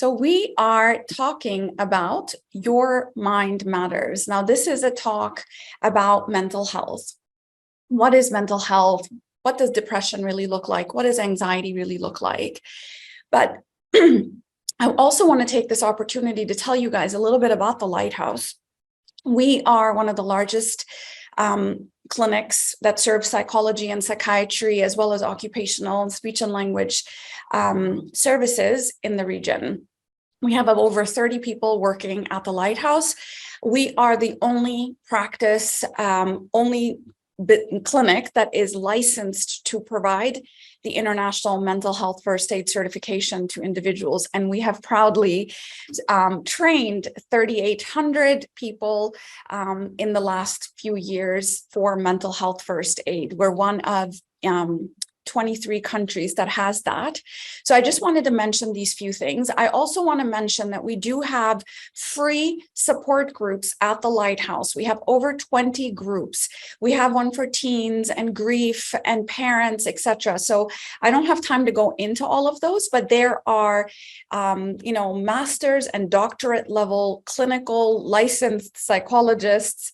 So we are talking about Your Mind Matters. Now, this is a talk about mental health. What is mental health? What does depression really look like? What does anxiety really look like? But I also want to take this opportunity to tell you guys a little bit about the Lighthouse. We are one of the largest clinics that serve psychology and psychiatry, as well as occupational and speech and language services in the region. We have over 30 people working at the Lighthouse. We are the only practice, clinic that is licensed to provide the International Mental Health First Aid certification to individuals. And we have proudly trained 3,800 people in the last few years for mental health first aid. We're one of 23 countries that has that. So I just wanted to mention these few things. I also want to mention that we do have free support groups at the Lighthouse. We have over 20 groups. We have one for teens and grief and parents, etc. So I don't have time to go into all of those, but there are, master's and doctorate level clinical licensed psychologists,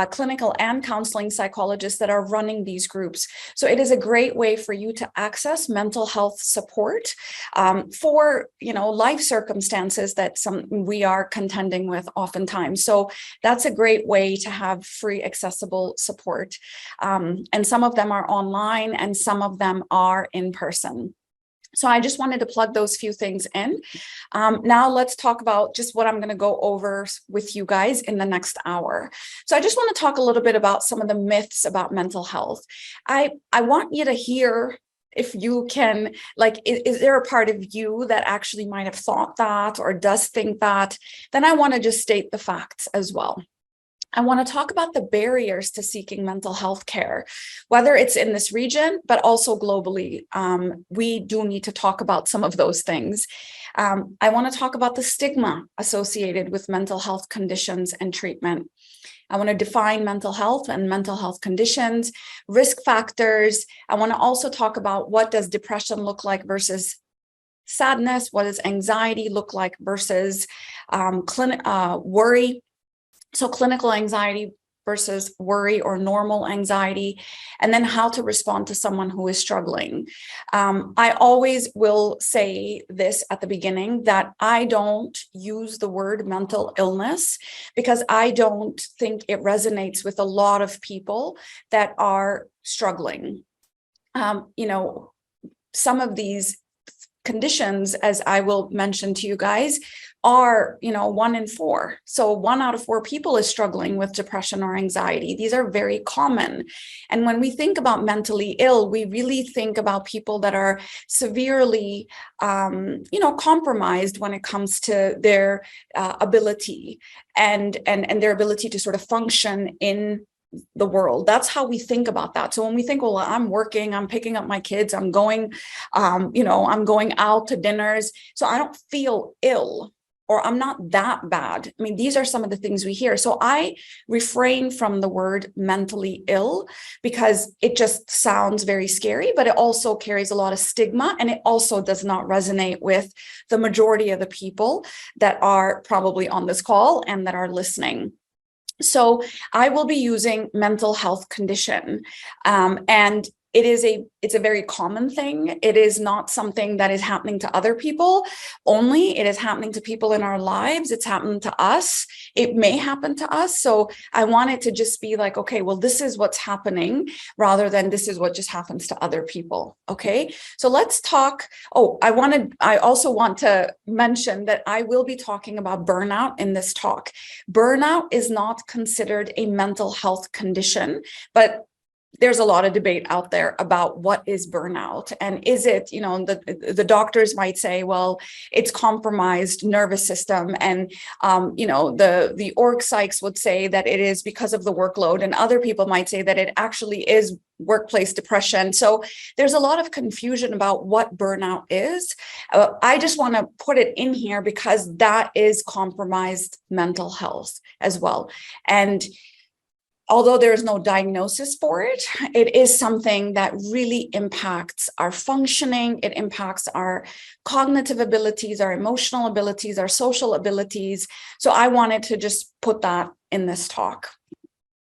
clinical and counseling psychologists that are running these groups. So it is a great way for you to access mental health support for life circumstances that we are contending with oftentimes. So that's a great way to have free accessible support. And some of them are online and some of them are in person. So I just wanted to plug those few things in. Now let's talk about just what I'm going to go over with you guys in the next hour. So I just want to talk a little bit about some of the myths about mental health. I want you to hear, if you can, is there a part of you that actually might have thought that or does think that? Then I want to just state the facts as well. I want to talk about the barriers to seeking mental health care, whether it's in this region, but also globally. We do need to talk about some of those things. I want to talk about the stigma associated with mental health conditions and treatment. I want to define mental health and mental health conditions, risk factors. I want to also talk about what does depression look like versus sadness, what does anxiety look like versus worry. So clinical anxiety versus worry or normal anxiety, and then how to respond to someone who is struggling. I always will say this at the beginning, that I don't use the word mental illness because I don't think it resonates with a lot of people that are struggling. Some of these conditions, as I will mention to you guys, are 1 in 4. So 1 out of 4 people is struggling with depression or anxiety. These are very common. And when we think about mentally ill, we really think about people that are severely, compromised when it comes to their ability and their ability to sort of function in the world. That's how we think about that. So when we think, well, I'm working, I'm picking up my kids, I'm going, I'm going out to dinners, so I don't feel ill, or I'm not that bad. I mean, these are some of the things we hear. So I refrain from the word mentally ill because it just sounds very scary, but it also carries a lot of stigma, and it also does not resonate with the majority of the people that are probably on this call and that are listening. So I will be using mental health condition, and it's a very common thing. It is not something that is happening to other people only. It is happening to people in our lives. It's happening to us. It may happen to us. So I want it to just be like, okay, well, this is what's happening rather than this is what just happens to other people. Okay. So let's talk. I also want to mention that I will be talking about burnout in this talk. Burnout is not considered a mental health condition, but there's a lot of debate out there about what is burnout, and is it, the doctors might say, well, it's compromised nervous system, and the org psychs would say that it is because of the workload, and other people might say that it actually is workplace depression. So there's a lot of confusion about what burnout is. I just want to put it in here because that is compromised mental health as well. And although there is no diagnosis for it, it is something that really impacts our functioning. It impacts our cognitive abilities, our emotional abilities, our social abilities. So I wanted to just put that in this talk.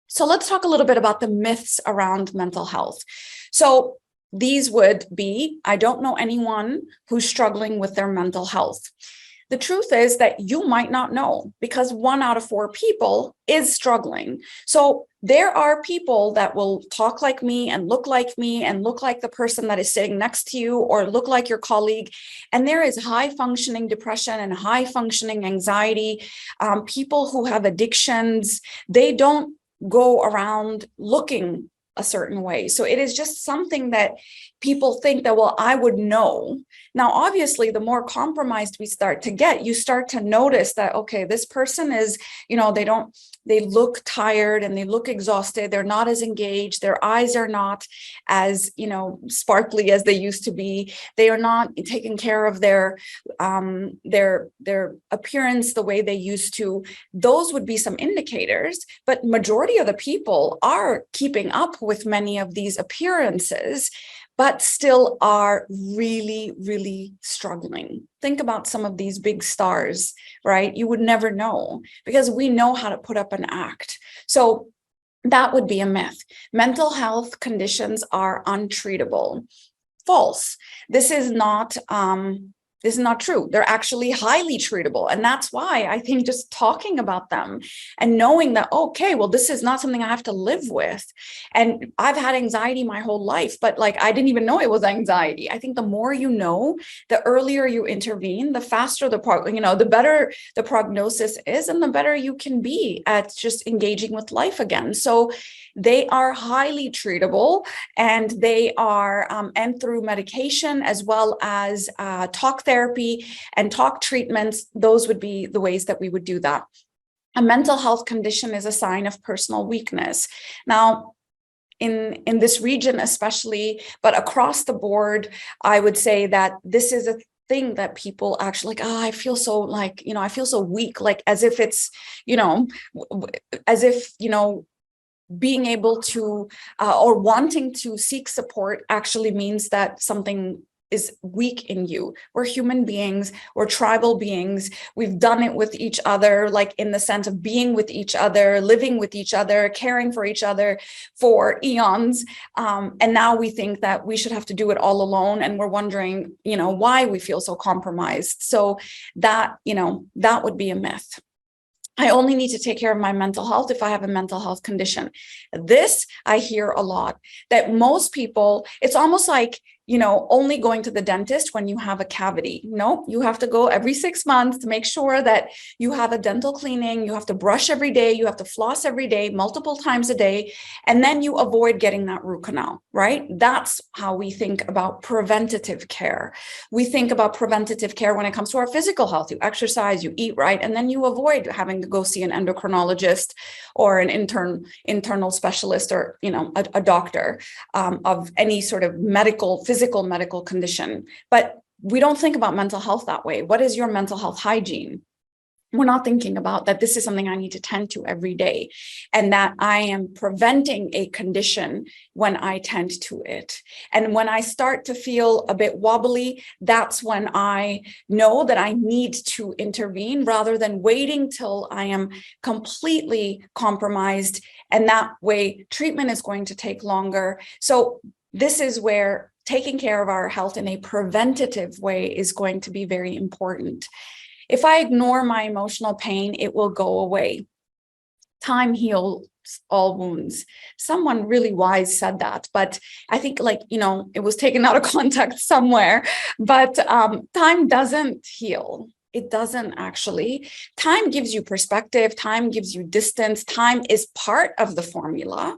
So let's talk a little bit about the myths around mental health. So these would be, I don't know anyone who's struggling with their mental health. The truth is that you might not know, because 1 out of 4 people is struggling. So there are people that will talk like me and look like the person that is sitting next to you, or look like your colleague. And there is high functioning depression and high functioning anxiety. People who have addictions, they don't go around looking a certain way. So it is just something that people think that, well, I would know. Now, obviously, the more compromised we start to get, you start to notice that, okay, this person is, they look tired and they look exhausted. They're not as engaged. Their eyes are not as, sparkly as they used to be. They are not taking care of their appearance the way they used to. Those would be some indicators, but majority of the people are keeping up with many of these appearances, but still are really, really struggling. Think about some of these big stars, right? You would never know, because we know how to put up an act. So that would be a myth. Mental health conditions are untreatable. False. This is not true. They're actually highly treatable. And that's why I think just talking about them and knowing that, okay, well, this is not something I have to live with. And I've had anxiety my whole life, but I didn't even know it was anxiety. I think the more you know, the earlier you intervene, the faster the better the prognosis is, and the better you can be at just engaging with life again. So they are highly treatable, and they are, and through medication as well as talk therapy and talk treatments, those would be the ways that we would do that. A mental health condition is a sign of personal weakness. Now, in this region especially, but across the board, I would say that this is a thing that people actually I feel so I feel so weak, as if it's, as if, being able to or wanting to seek support actually means that something is weak in you. We're human beings, we're tribal beings. We've done it with each other, in the sense of being with each other, living with each other, caring for each other for eons. And now we think that we should have to do it all alone. And we're wondering, why we feel so compromised. So that, that would be a myth. I only need to take care of my mental health if I have a mental health condition. This I hear a lot, that most people, it's almost like, only going to the dentist when you have a cavity. No, you have to go every 6 months to make sure that you have a dental cleaning. You have to brush every day. You have to floss every day, multiple times a day. And then you avoid getting that root canal, right? That's how we think about preventative care. We think about preventative care when it comes to our physical health. You exercise, you eat right, and then you avoid having to go see an endocrinologist or an internal specialist, or, a doctor of any sort of physical medical condition. But we don't think about mental health that way. What is your mental health hygiene? We're not thinking about that this is something I need to tend to every day, and that I am preventing a condition when I tend to it. And when I start to feel a bit wobbly, that's when I know that I need to intervene, rather than waiting till I am completely compromised. And that way, treatment is going to take longer. So this is where taking care of our health in a preventative way is going to be very important. If I ignore my emotional pain, it will go away. Time heals all wounds. Someone really wise said that, but I think it was taken out of context somewhere. But time doesn't heal. It doesn't actually. Time gives you perspective. Time gives you distance. Time is part of the formula,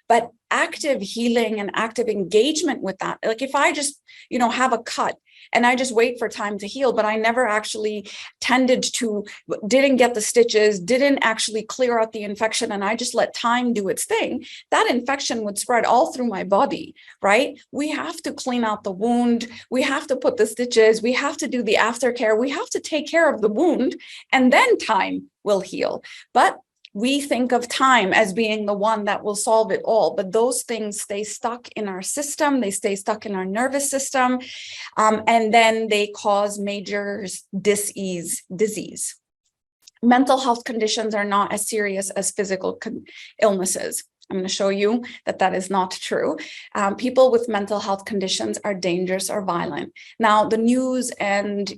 but active healing and active engagement with that. If I just, have a cut and I just wait for time to heal, but I never actually didn't get the stitches, didn't actually clear out the infection, and I just let time do its thing, that infection would spread all through my body, right? We have to clean out the wound. We have to put the stitches. We have to do the aftercare. We have to take care of the wound, and then time will heal. But we think of time as being the one that will solve it all, but those things stay stuck in our system, they stay stuck in our nervous system, and then they cause major disease. Mental health conditions are not as serious as physical illnesses. I'm going to show you that that is not true. People with mental health conditions are dangerous or violent. Now, the news and,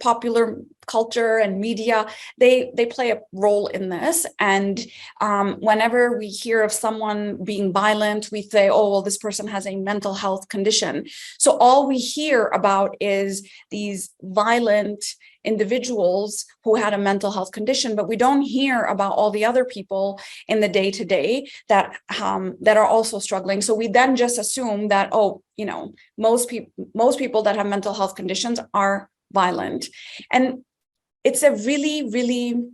popular culture and media, they play a role in this. And whenever we hear of someone being violent, we say, oh, well, this person has a mental health condition. So all we hear about is these violent individuals who had a mental health condition, but we don't hear about all the other people in the day-to-day that are also struggling. So we then just assume that, most people that have mental health conditions are violent. And it's a really, really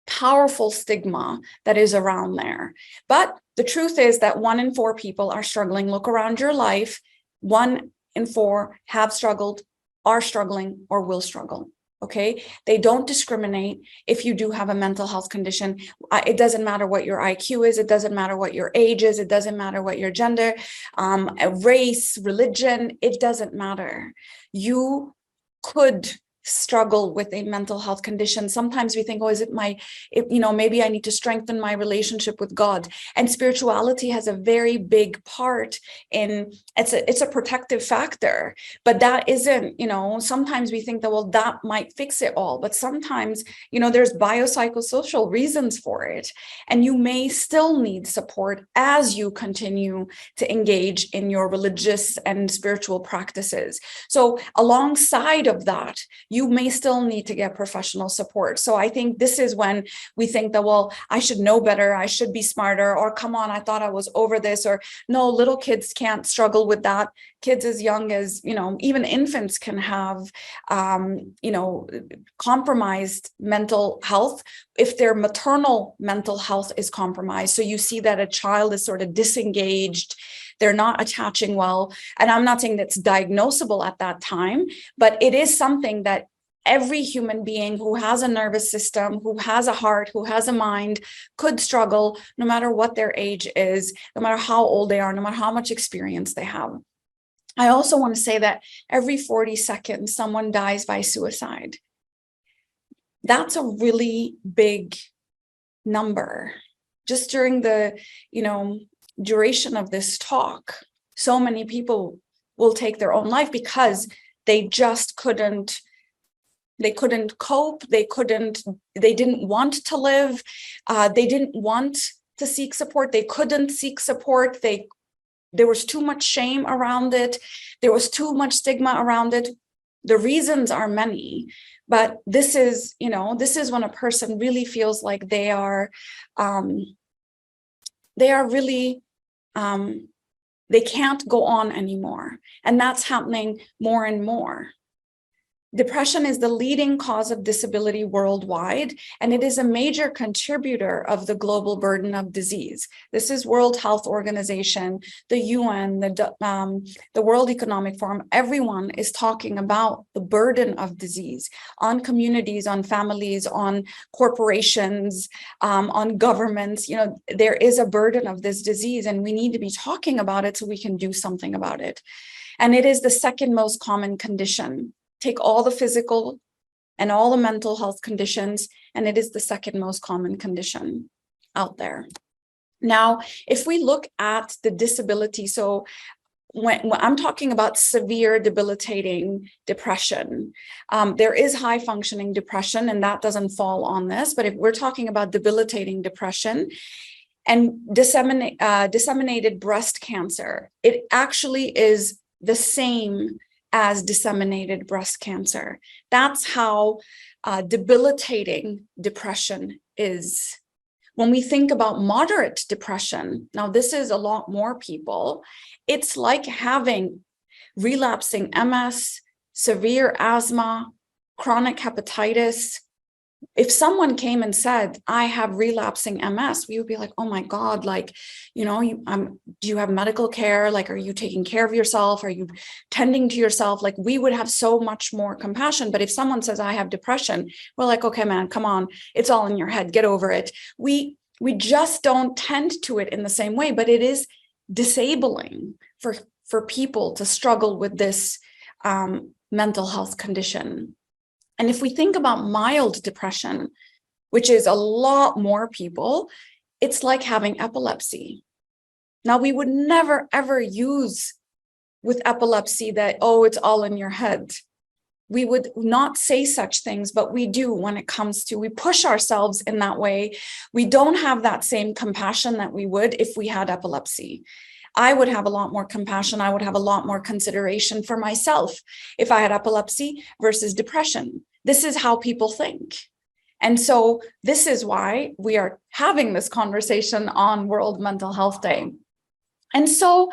powerful stigma that is around there. But the truth is that 1 in 4 people are struggling. Look around your life. 1 in 4 have struggled, are struggling, or will struggle. Okay, they don't discriminate if you do have a mental health condition. It doesn't matter what your IQ is. It doesn't matter what your age is. It doesn't matter what your gender, race, religion. It doesn't matter. You could struggle with a mental health condition. Sometimes we think, oh, is it maybe I need to strengthen my relationship with God. And spirituality has a very big part in, it's a protective factor, but that isn't, sometimes we think that, well, that might fix it all. But sometimes, there's biopsychosocial reasons for it. And you may still need support as you continue to engage in your religious and spiritual practices. So alongside of that, you may still need to get professional support. So I think this is when we think that, well, I should know better, I should be smarter, or come on, I thought I was over this, or no, little kids can't struggle with that. Kids as young as, even infants can have, compromised mental health if their maternal mental health is compromised. So you see that a child is sort of disengaged, they're not attaching well. And I'm not saying that's diagnosable at that time, but it is something that every human being who has a nervous system, who has a heart, who has a mind, could struggle no matter what their age is, no matter how old they are, no matter how much experience they have. I also want to say that every 40 seconds, someone dies by suicide. That's a really big number. Just during the, duration of this talk, so many people will take their own life because they just couldn't cope, they didn't want to live, they didn't want to seek support, they couldn't seek support, there was too much shame around it, there was too much stigma around it. The reasons are many, but this is when a person really feels like they are really, they can't go on anymore. And that's happening more and more. Depression is the leading cause of disability worldwide, and it is a major contributor of the global burden of disease. This is World Health Organization, the UN, the World Economic Forum. Everyone is talking about the burden of disease on communities, on families, on corporations, on governments. There is a burden of this disease, and we need to be talking about it so we can do something about it. And it is the second most common condition. Take all the physical and all the mental health conditions, and it is the second most common condition out there. Now, if we look at the disability, so when I'm talking about severe debilitating depression, there is high functioning depression, and that doesn't fall on this. But if we're talking about debilitating depression and disseminated breast cancer, it actually is the same as disseminated breast cancer. That's how debilitating depression is. When we think about moderate depression, now this is a lot more people, it's like having relapsing MS, severe asthma, chronic hepatitis, if someone came and said, I have relapsing MS, we would be like, oh my God, like, do you have medical care? Like, are you taking care of yourself? Are you tending to yourself? Like, we would have so much more compassion. But if someone says, I have depression, we're like, okay, man, come on. It's all in your head. Get over it. We just don't tend to it in the same way, but it is disabling for people to struggle with this mental health condition. And if we think about mild depression, which is a lot more people, it's like having epilepsy. Now, we would never, ever use with epilepsy that, oh, it's all in your head. We would not say such things, but we do when it comes to, we push ourselves in that way. We don't have that same compassion that we would if we had epilepsy. I would have a lot more compassion. I would have a lot more consideration for myself if I had epilepsy versus depression. This is how people think. And so this is why we are having this conversation on World Mental Health Day. And so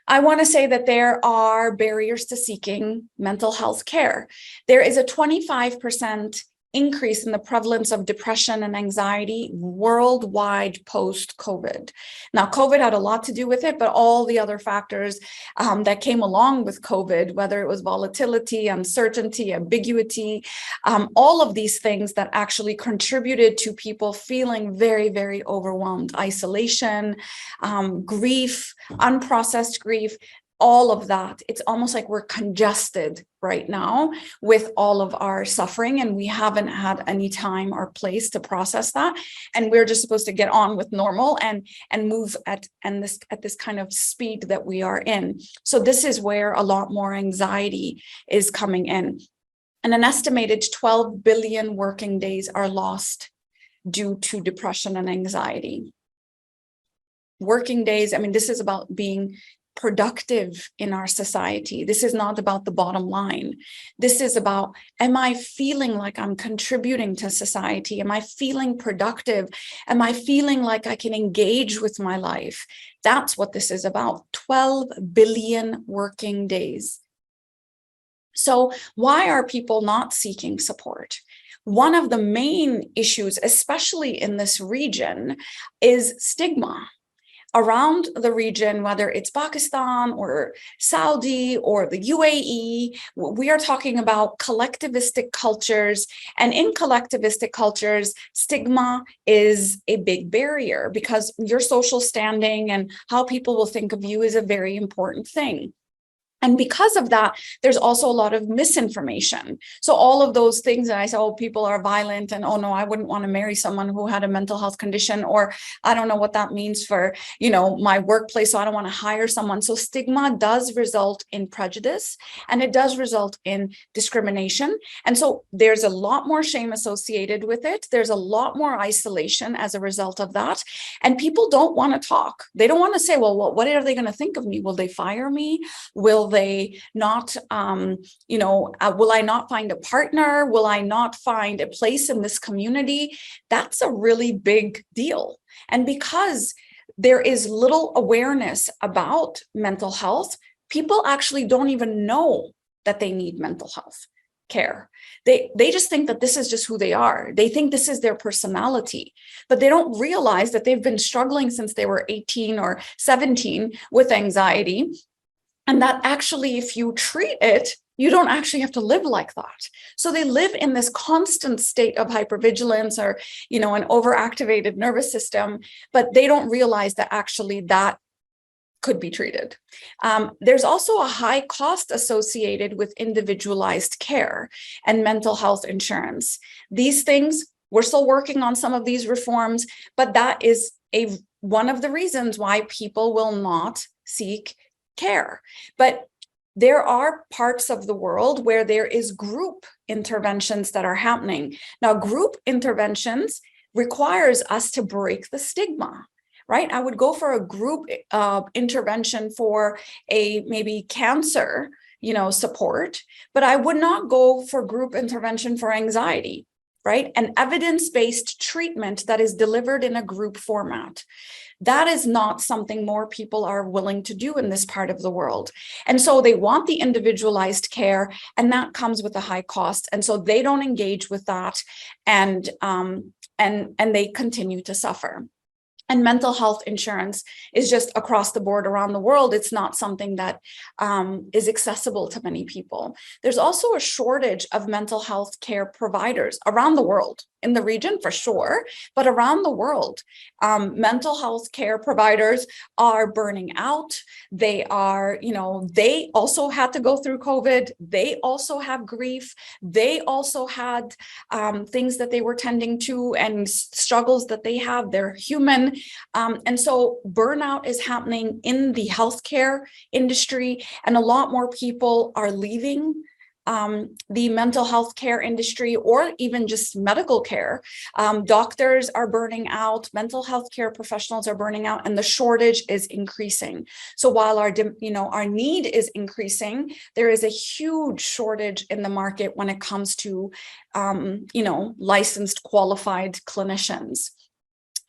I want to say that there are barriers to seeking mental health care. There is a 25% increase in the prevalence of depression and anxiety worldwide post-COVID. Now, COVID had a lot to do with it, but all the other factors that came along with COVID, whether it was volatility, uncertainty, ambiguity, all of these things that actually contributed to people feeling very, very overwhelmed, isolation, grief, unprocessed grief, all of that. It's almost like we're congested right now with all of our suffering, and we haven't had any time or place to process that. And we're just supposed to get on with normal and move at this kind of speed that we are in. So this is where a lot more anxiety is coming in. And an estimated 12 billion working days are lost due to depression and anxiety. Working days, I mean, this is about being productive in our society. This is not about the bottom line. This is about, am I feeling like I'm contributing to society? Am I feeling productive? Am I feeling like I can engage with my life? That's what this is about. 12 billion working days. So why are people not seeking support? One of the main issues, especially in this region, is stigma. Around the region, whether it's Pakistan or Saudi or the UAE, we are talking about collectivistic cultures. And in collectivistic cultures, stigma is a big barrier because your social standing and how people will think of you is a very important thing. And because of that, there's also a lot of misinformation. So all of those things that I say, oh, people are violent, and oh no, I wouldn't want to marry someone who had a mental health condition, or I don't know what that means for, my workplace, so I don't want to hire someone. So stigma does result in prejudice, and it does result in discrimination. And so there's a lot more shame associated with it. There's a lot more isolation as a result of that. And people don't want to talk. They don't want to say, well, what are they going to think of me? Will they fire me? Will they not, will I not find a partner? Will I not find a place in this community? That's a really big deal. And because there is little awareness about mental health, people actually don't even know that they need mental health care. They just think that this is just who they are. They think this is their personality, but they don't realize that they've been struggling since they were 18 or 17 with anxiety. And that actually, if you treat it, you don't actually have to live like that. So they live in this constant state of hypervigilance or, an overactivated nervous system, but they don't realize that actually that could be treated. There's also a high cost associated with individualized care and mental health insurance. These things, we're still working on some of these reforms, but that is one of the reasons why people will not seek care. But there are parts of the world where there is group interventions that are happening. Now, group interventions requires us to break the stigma, right? I would go for a group intervention for maybe cancer, support, but I would not go for group intervention for anxiety, right? An evidence-based treatment that is delivered in a group format. That is not something more people are willing to do in this part of the world. And so they want the individualized care, and that comes with a high cost. And so they don't engage with that, and they continue to suffer. And mental health insurance is just across the board around the world. It's not something that is accessible to many people. There's also a shortage of mental health care providers around the world, in the region for sure, but around the world. Mental health care providers are burning out. They are, they also had to go through COVID. They also have grief. They also had things that they were tending to and struggles that they have. They're human. And so burnout is happening in the healthcare industry, and a lot more people are leaving the mental health care industry, or even just medical care. Doctors are burning out, mental health care professionals are burning out, and the shortage is increasing. So while our need is increasing, there is a huge shortage in the market when it comes to, licensed, qualified clinicians.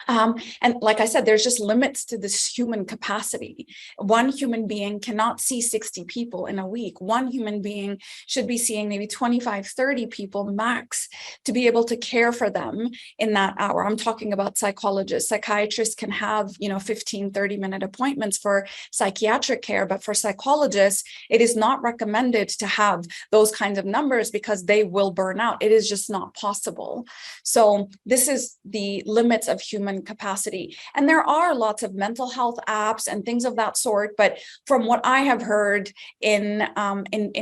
And like I said, there's just limits to this human capacity. One human being cannot see 60 people in a week. One human being should be seeing maybe 25, 30 people max to be able to care for them in that hour. I'm talking about psychologists. Psychiatrists can have, 15, 30-minute appointments for psychiatric care, but for psychologists, it is not recommended to have those kinds of numbers because they will burn out. It is just not possible. So this is the limits of human capacity. And there are lots of mental health apps and things of that sort, but from what I have heard in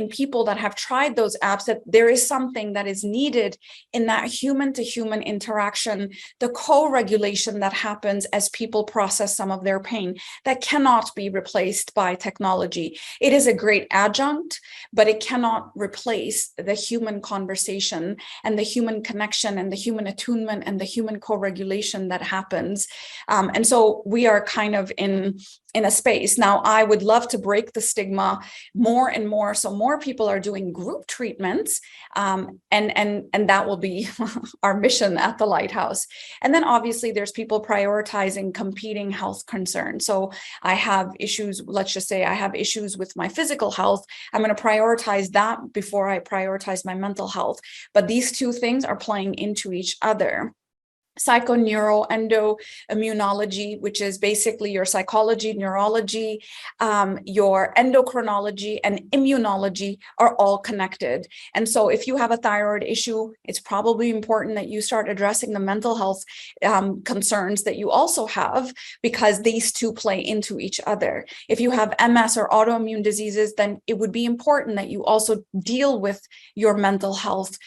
people that have tried those apps, that there is something that is needed in that human to human interaction, the co-regulation that happens as people process some of their pain, that cannot be replaced by technology. It is a great adjunct, but it cannot replace the human conversation and the human connection and the human attunement and the human co-regulation that happens. And so we are kind of in a space. Now, I would love to break the stigma more and more, so more people are doing group treatments, and that will be our mission at the Lighthouse. And then obviously there's people prioritizing competing health concerns. So I have issues, let's just say I have issues with my physical health. I'm going to prioritize that before I prioritize my mental health. But these two things are playing into each other. Psychoneuroendoimmunology, which is basically your psychology, neurology, your endocrinology, and immunology are all connected. And so if you have a thyroid issue, it's probably important that you start addressing the mental health concerns that you also have, because these two play into each other. If you have MS or autoimmune diseases, then it would be important that you also deal with your mental health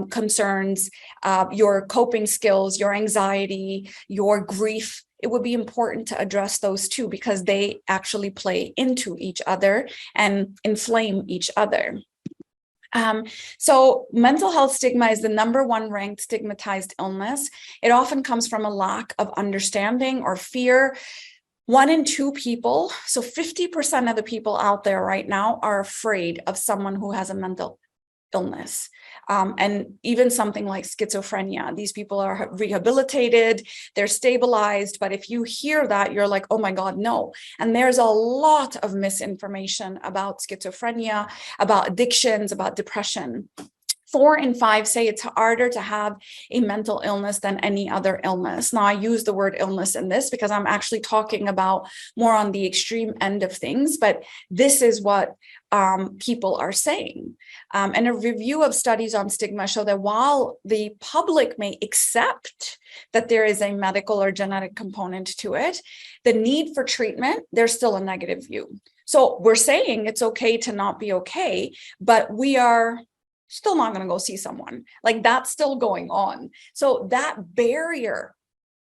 concerns, your coping skills, your anxiety, your grief. It would be important to address those too, because they actually play into each other and inflame each other. So mental health stigma is the #1 ranked stigmatized illness. It often comes from a lack of understanding or fear. 1 in 2 people, so 50% of the people out there right now are afraid of someone who has a mental illness. And even something like schizophrenia. These people are rehabilitated, they're stabilized, but if you hear that, you're like, oh my God, no. And there's a lot of misinformation about schizophrenia, about addictions, about depression. 4 in 5 say it's harder to have a mental illness than any other illness. Now, I use the word illness in this because I'm actually talking about more on the extreme end of things, but this is what people are saying. And a review of studies on stigma show that while the public may accept that there is a medical or genetic component to it, the need for treatment, there's still a negative view. So we're saying it's okay to not be okay, but we are still not going to go see someone. Like, that's still going on. So that barrier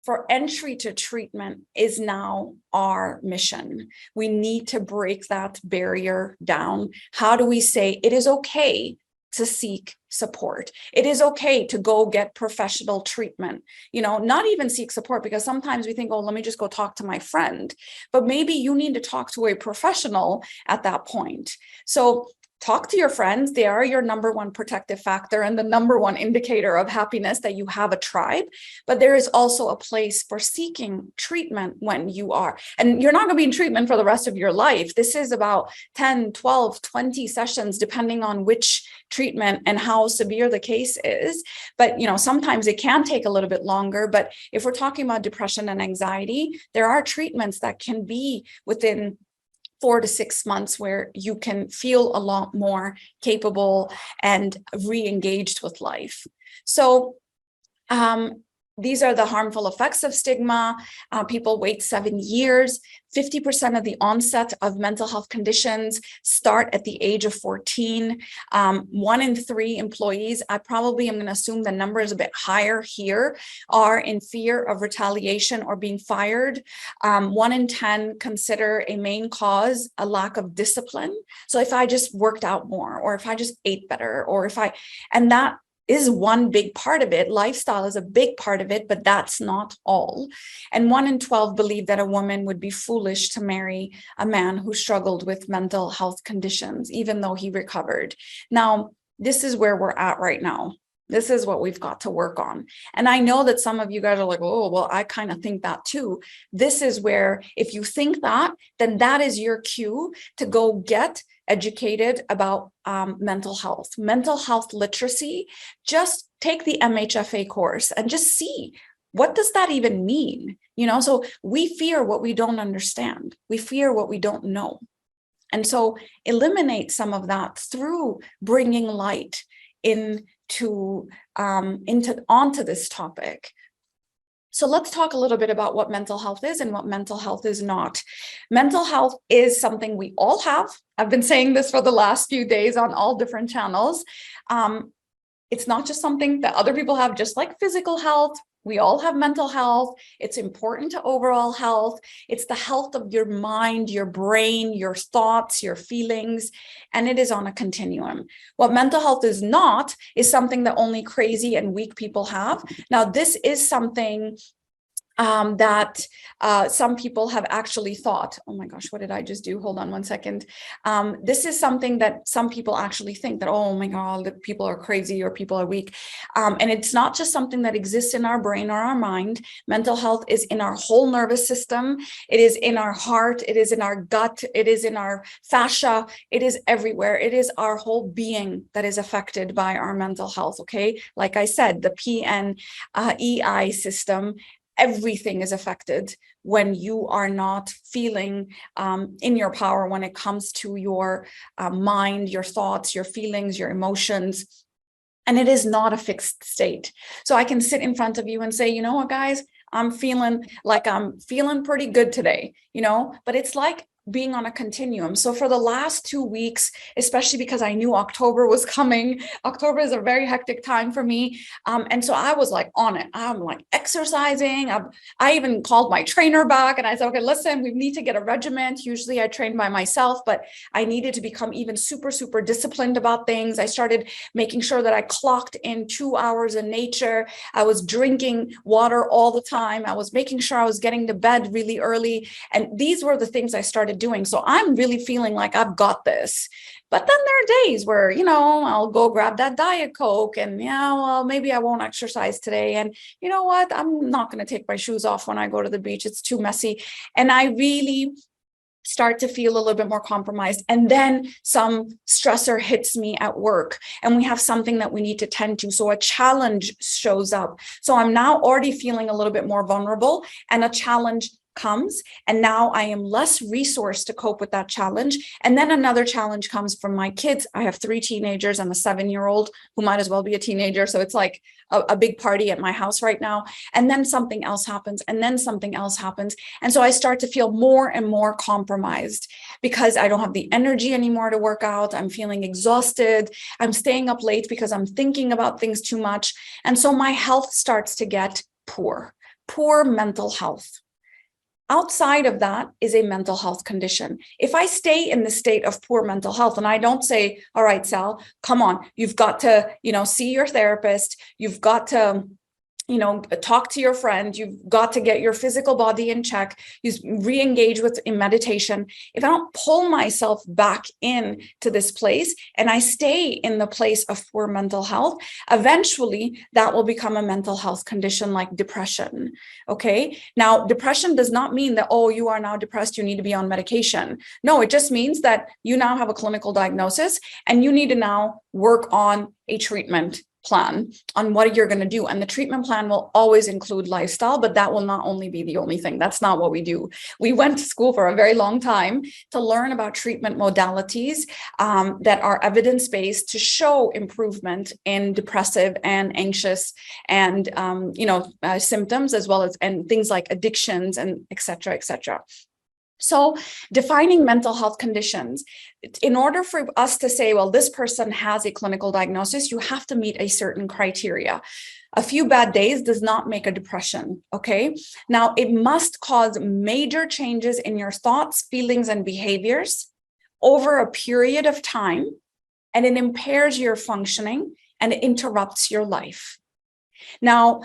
for entry to treatment is now our mission. We need to break that barrier down. How do we say it is okay to seek support? It is okay to go get professional treatment, not even seek support, because sometimes we think, oh, let me just go talk to my friend, but maybe you need to talk to a professional at that point. So talk to your friends. They are your number one protective factor and the number one indicator of happiness that you have a tribe. But there is also a place for seeking treatment when you are, and you're not going to be in treatment for the rest of your life. This is about 10, 12, 20 sessions, depending on which treatment and how severe the case is. But, sometimes it can take a little bit longer. But if we're talking about depression and anxiety, there are treatments that can be within 4 to 6 months where you can feel a lot more capable and re-engaged with life. So these are the harmful effects of stigma. People wait 7 years. 50% of the onset of mental health conditions start at the age of 14. 1 in 3 employees, I probably am going to assume the number is a bit higher here, are in fear of retaliation or being fired. 1 in 10 consider a main cause a lack of discipline. So if I just worked out more, or if I just ate better, or and that is one big part of it. Lifestyle is a big part of it, but that's not all. And 1 in 12 believe that a woman would be foolish to marry a man who struggled with mental health conditions, even though he recovered. Now, this is where we're at right now. This is what we've got to work on. And I know that some of you guys are like, oh, well, I kind of think that too. This is where, if you think that, then that is your cue to go get educated about mental health literacy. Just take the MHFA course and just see, what does that even mean? So we fear what we don't understand. We fear what we don't know. And so eliminate some of that through bringing light onto this topic. So let's talk a little bit about what mental health is and what mental health is not. Mental health is something we all have. I've been saying this for the last few days on all different channels. It's not just something that other people have, just like physical health. We all have mental health. It's important to overall health. It's the health of your mind, your brain, your thoughts, your feelings, and it is on a continuum. What mental health is not is something that only crazy and weak people have. Now, this is something that some people have actually thought, oh my gosh, what did I just do? Hold on 1 second. This is something that some people actually think that, oh my God, that people are crazy or people are weak. And it's not just something that exists in our brain or our mind. Mental health is in our whole nervous system. It is in our heart. It is in our gut. It is in our fascia. It is everywhere. It is our whole being that is affected by our mental health. Okay. Like I said, the PNEI system, everything is affected when you are not feeling in your power when it comes to your mind, your thoughts, your feelings, your emotions. And it is not a fixed state. So I can sit in front of you and say, you know what, guys, I'm feeling pretty good today, but it's like being on a continuum. So for the last 2 weeks, especially because I knew October was coming, October is a very hectic time for me. And so I was like on it. I'm like exercising. I even called my trainer back and I said, okay, listen, we need to get a regiment. Usually I train by myself, but I needed to become even super, super disciplined about things. I started making sure that I clocked in 2 hours in nature. I was drinking water all the time. I was making sure I was getting to bed really early. And these were the things I started doing. So I'm really feeling like I've got this. But then there are days where, I'll go grab that Diet Coke and maybe I won't exercise today. And you know what? I'm not going to take my shoes off when I go to the beach. It's too messy. And I really start to feel a little bit more compromised. And then some stressor hits me at work and we have something that we need to tend to. So a challenge shows up. So I'm now already feeling a little bit more vulnerable and a challenge comes, and now I am less resourced to cope with that challenge. And then another challenge comes from my kids. I have 3 teenagers and a 7-year-old who might as well be a teenager. So it's like a big party at my house right now. And then something else happens, and then something else happens. And so I start to feel more and more compromised because I don't have the energy anymore to work out. I'm feeling exhausted. I'm staying up late because I'm thinking about things too much. And so my health starts to get poor mental health. Outside of that is a mental health condition. If I stay in the state of poor mental health and I don't say, all right, Sal, come on, you've got to, see your therapist. You've got to, talk to your friend, you've got to get your physical body in check, you re-engage in meditation. If I don't pull myself back in to this place and I stay in the place of poor mental health, eventually that will become a mental health condition like depression. Okay. Now, depression does not mean that, oh, you are now depressed, you need to be on medication. No, it just means that you now have a clinical diagnosis and you need to now work on a treatment plan on what you're going to do. And the treatment plan will always include lifestyle, but that will not only be the only thing. That's not what we do. We went to school for a very long time to learn about treatment modalities that are evidence-based to show improvement in depressive and anxious and symptoms, as well as and things like addictions and et cetera, et cetera. So defining mental health conditions, in order for us to say, well, this person has a clinical diagnosis, you have to meet a certain criteria. A few bad days does not make a depression, okay? Now, it must cause major changes in your thoughts, feelings, and behaviors over a period of time, and it impairs your functioning and it interrupts your life. Now,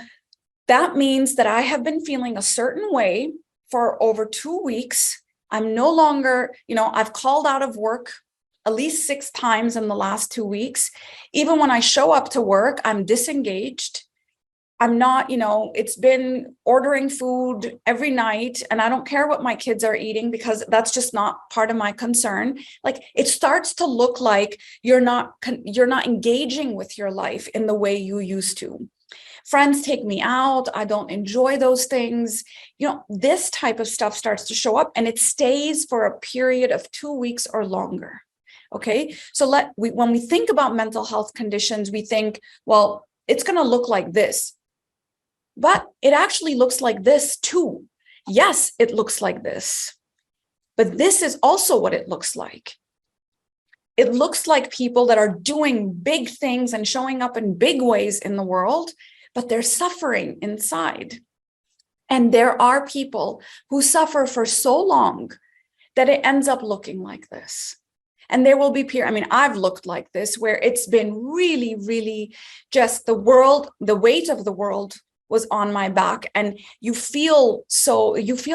that means that I have been feeling a certain way for over 2 weeks. I'm no longer, I've called out of work at least 6 times in the last 2 weeks. Even when I show up to work, I'm disengaged. I'm not, it's been ordering food every night and I don't care what my kids are eating because that's just not part of my concern. Like it starts to look like you're not engaging with your life in the way you used to. Friends take me out. I don't enjoy those things. This type of stuff starts to show up and it stays for a period of 2 weeks or longer. Okay. So when we think about mental health conditions, we think, well, it's going to look like this, but it actually looks like this too. Yes, it looks like this, but this is also what it looks like. It looks like people that are doing big things and showing up in big ways in the world, but they're suffering inside. And there are people who suffer for so long that it ends up looking like this. And there will be I've looked like this, where it's been really, really just the weight of the world was on my back. And you feel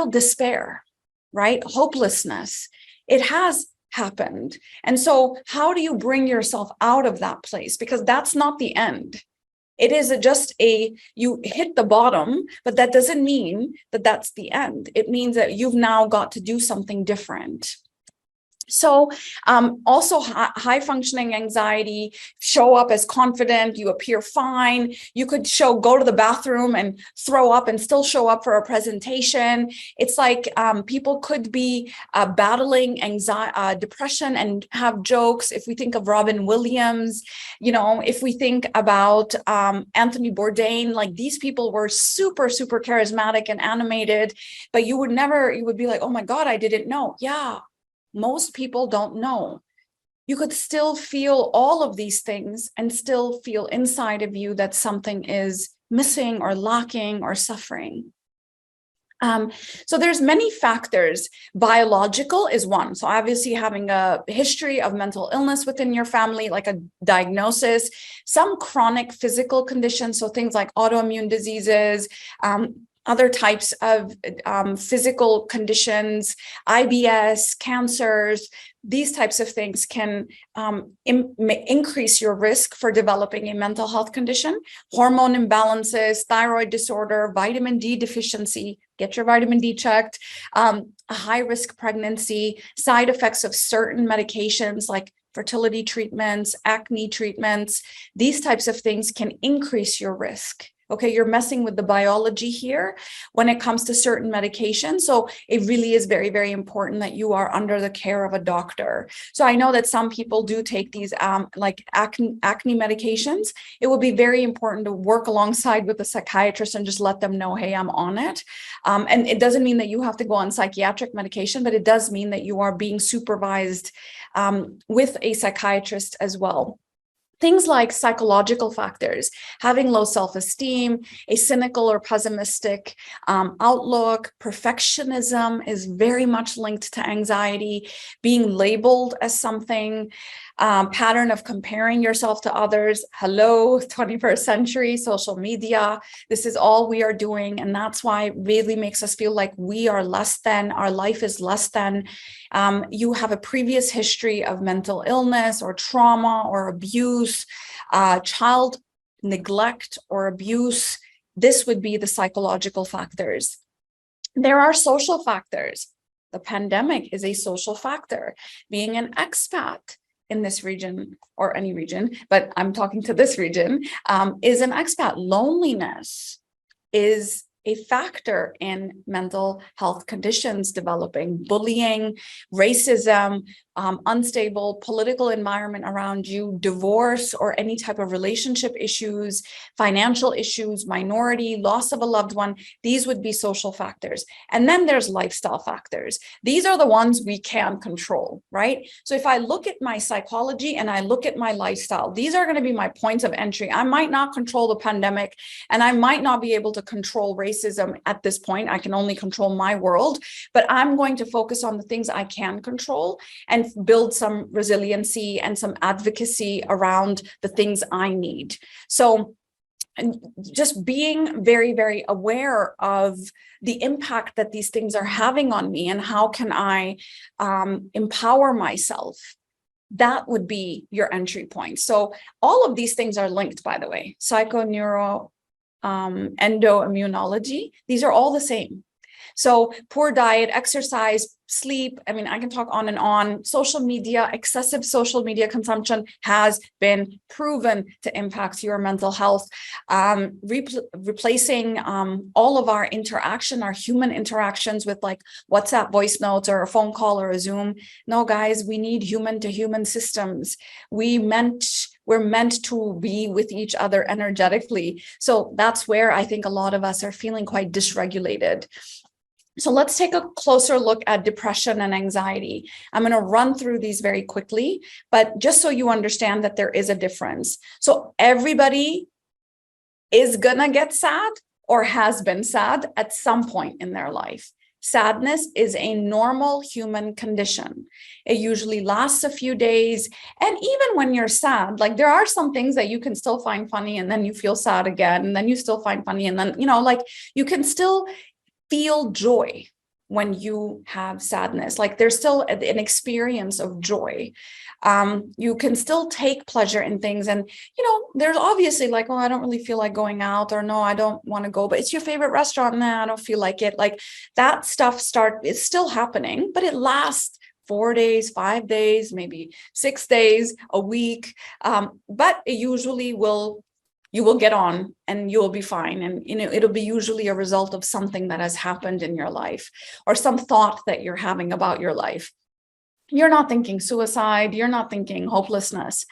despair, right? Hopelessness. It has happened. And so how do you bring yourself out of that place? Because that's not the end. It is you hit the bottom, but that doesn't mean that that's the end. It means that you've now got to do something different. So also high functioning anxiety, show up as confident, you appear fine. You could go to the bathroom and throw up and still show up for a presentation. It's like people could be battling anxiety, depression and have jokes. If we think of Robin Williams, if we think about Anthony Bourdain, like these people were super, super charismatic and animated, but you would be like, oh my God, I didn't know. Yeah. Most people don't know. You could still feel all of these things and still feel inside of you that something is missing or lacking or suffering. So there's many factors. Biological is one. So obviously having a history of mental illness within your family, like a diagnosis, some chronic physical conditions. So things like autoimmune diseases, other types of physical conditions, IBS, cancers, these types of things can increase your risk for developing a mental health condition. Hormone imbalances, thyroid disorder, vitamin D deficiency, get your vitamin D checked, a high-risk pregnancy, side effects of certain medications like fertility treatments, acne treatments, these types of things can increase your risk. Okay, you're messing with the biology here when it comes to certain medications. So it really is very, very important that you are under the care of a doctor. So I know that some people do take these like acne medications. It will be very important to work alongside with a psychiatrist and just let them know, hey, I'm on it. And it doesn't mean that you have to go on psychiatric medication, but it does mean that you are being supervised with a psychiatrist as well. Things like psychological factors, having low self-esteem, a cynical or pessimistic outlook, perfectionism is very much linked to anxiety, being labeled as something, pattern of comparing yourself to others. Hello, 21st century, social media. This is all we are doing. And that's why it really makes us feel like we are less than, our life is less than. You have a previous history of mental illness or trauma or abuse, child neglect or abuse. This would be the psychological factors. There are social factors. The pandemic is a social factor. Being an expat in this region, or any region, but I'm talking to this region, is an expat. Loneliness is a factor in mental health conditions developing. Bullying, racism, unstable political environment around you, divorce or any type of relationship issues, financial issues, minority, loss of a loved one. These would be social factors. And then there's lifestyle factors. These are the ones we can control, right? So if I look at my psychology and I look at my lifestyle, these are going to be my points of entry. I might not control the pandemic, and I might not be able to control racism at this point. I can only control my world, but I'm going to focus on the things I can control and build some resiliency and some advocacy around the things I need. So just being very, very aware of the impact that these things are having on me and how can I empower myself. That would be your entry point. So all of these things are linked, by the way. Psychoneuro, endoimmunology, these are all the same. So poor diet, exercise, sleep, I mean, I can talk on and on. Social media, excessive social media consumption has been proven to impact your mental health. Replacing all of our interaction, our human interactions with like WhatsApp voice notes or a phone call or a Zoom. No, guys, we need human-to-human systems. We're meant to be with each other energetically. So that's where I think a lot of us are feeling quite dysregulated. So let's take a closer look at depression and anxiety. I'm going to run through these very quickly, but just so you understand that there is a difference. So everybody is going to get sad or has been sad at some point in their life. Sadness is a normal human condition. It usually lasts a few days. And even when you're sad, like there are some things that you can still find funny and then you feel sad again, and then you still find funny. And then, like you can still feel joy when you have sadness. Like there's still an experience of joy. You can still take pleasure in things. And, there's obviously like, oh, I don't really feel like going out, or no, I don't want to go, but it's your favorite restaurant. Nah, I don't feel like it. Like that stuff it's still happening, but it lasts 4 days, 5 days, maybe 6 days, a week. But it usually you will get on and you'll be fine. And, it'll be usually a result of something that has happened in your life or some thought that you're having about your life. You're not thinking suicide. You're not thinking hopelessness.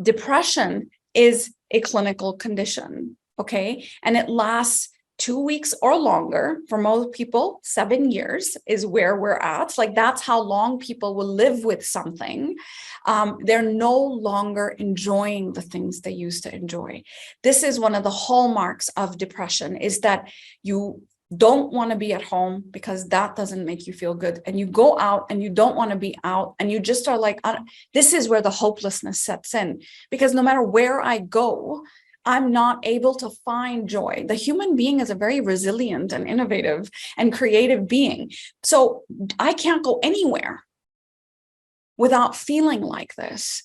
Depression is a clinical condition, okay? And it lasts 2 weeks or longer. For most people, 7 years is where we're at. Like that's how long people will live with something. They're no longer enjoying the things they used to enjoy. This is one of the hallmarks of depression, is that you don't want to be at home because that doesn't make you feel good. And you go out and you don't want to be out. And you just are like, this is where the hopelessness sets in, because no matter where I go, I'm not able to find joy. The human being is a very resilient and innovative and creative being. So I can't go anywhere without feeling like this.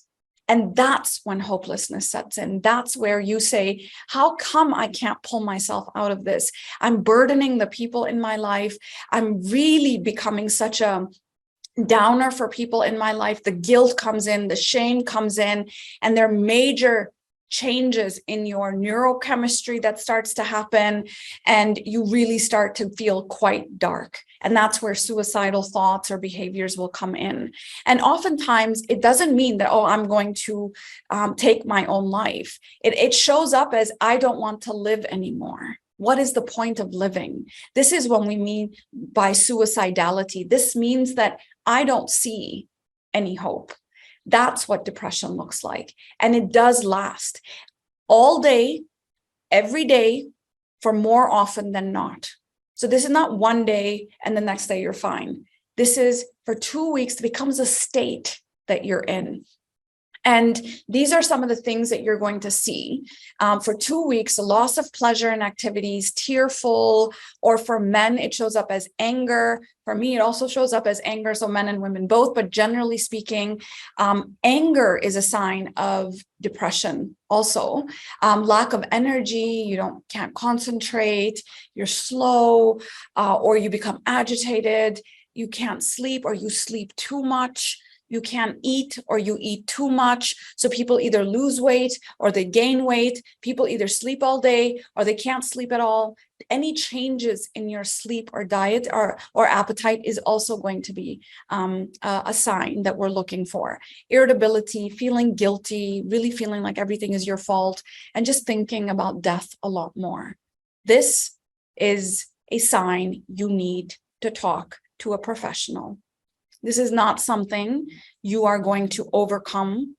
And that's when hopelessness sets in. That's where you say, how come I can't pull myself out of this? I'm burdening the people in my life. I'm really becoming such a downer for people in my life. The guilt comes in, the shame comes in, and there are major changes in your neurochemistry that starts to happen, and you really start to feel quite dark. And that's where suicidal thoughts or behaviors will come in. And oftentimes it doesn't mean that, oh, I'm going to take my own life. It shows up as, I don't want to live anymore. What is the point of living? This is what we mean by suicidality. This means that I don't see any hope. That's what depression looks like. And it does last all day, every day, for more often than not. So this is not one day and the next day you're fine. This is for 2 weeks. It becomes a state that you're in. And these are some of the things that you're going to see. For 2 weeks, a loss of pleasure in activities, tearful, or for men, it shows up as anger. For me, it also shows up as anger, so men and women both, but generally speaking, anger is a sign of depression also. Lack of energy, you can't concentrate, you're slow, or you become agitated, you can't sleep, or you sleep too much. You can't eat, or you eat too much. So people either lose weight or they gain weight. People either sleep all day or they can't sleep at all. Any changes in your sleep or diet or appetite is also going to be a sign that we're looking for. Irritability, feeling guilty, really feeling like everything is your fault, and just thinking about death a lot more. This is a sign you need to talk to a professional. This is not something you are going to overcome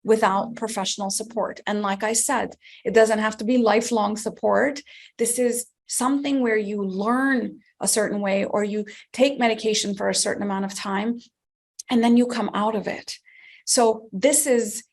without professional support. And like I said, it doesn't have to be lifelong support. This is something where you learn a certain way, or you take medication for a certain amount of time, and then you come out of it. So this is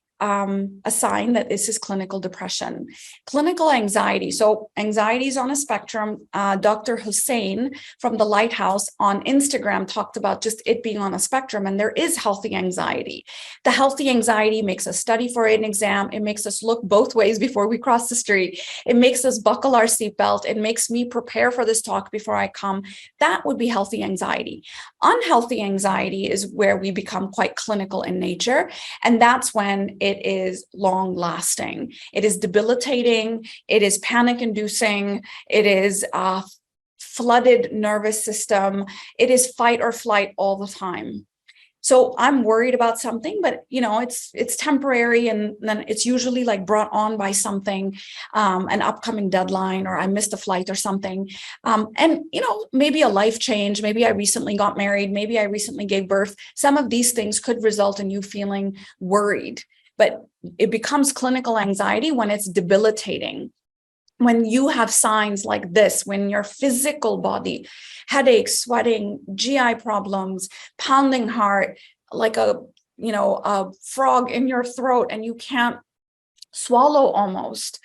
a sign that this is clinical depression. Clinical anxiety. So anxiety is on a spectrum. Dr. Hussein from the LightHouse on Instagram talked about just it being on a spectrum, and there is healthy anxiety. The healthy anxiety makes us study for an exam. It makes us look both ways before we cross the street. It makes us buckle our seatbelt. It makes me prepare for this talk before I come. That would be healthy anxiety. Unhealthy anxiety is where we become quite clinical in nature, and that's when it is long lasting. It is debilitating. It is panic inducing. It is flooded nervous system. It is fight or flight all the time. So I'm worried about something, but it's temporary, and then it's usually like brought on by something, an upcoming deadline, or I missed a flight or something. And maybe a life change, maybe I recently got married, maybe I recently gave birth. Some of these things could result in you feeling worried, but it becomes clinical anxiety when it's debilitating. When you have signs like this, when your physical body, headaches, sweating, GI problems, pounding heart, like a frog in your throat, and you can't swallow almost,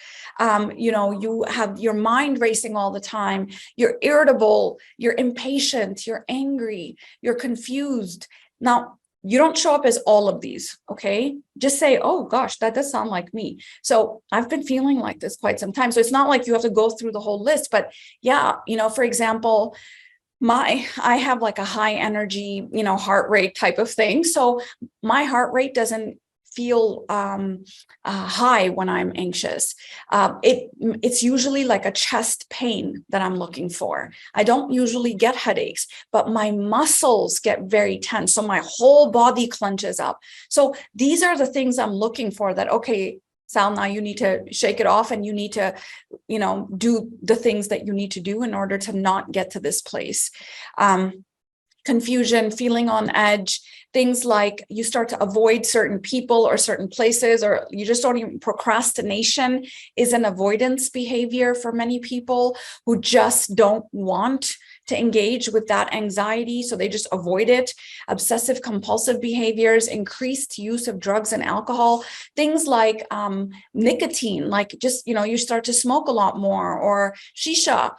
you have your mind racing all the time, you're irritable, you're impatient, you're angry, you're confused. Now, you don't show up as all of these, okay? Just say, oh gosh, that does sound like me. So I've been feeling like this quite some time. So it's not like you have to go through the whole list, but yeah, for example, I have like a high energy, heart rate type of thing. So my heart rate doesn't feel high when I'm anxious. It's usually like a chest pain that I'm looking for. I don't usually get headaches, but my muscles get very tense. So my whole body clenches up. So these are the things I'm looking for that, okay, Sal, now you need to shake it off, and you need to, do the things that you need to do in order to not get to this place. Confusion, feeling on edge, things like you start to avoid certain people or certain places, or you just don't even. Procrastination is an avoidance behavior for many people who just don't want to engage with that anxiety, so they just avoid it. Obsessive compulsive behaviors, increased use of drugs and alcohol, things like nicotine, like just, you start to smoke a lot more, or shisha,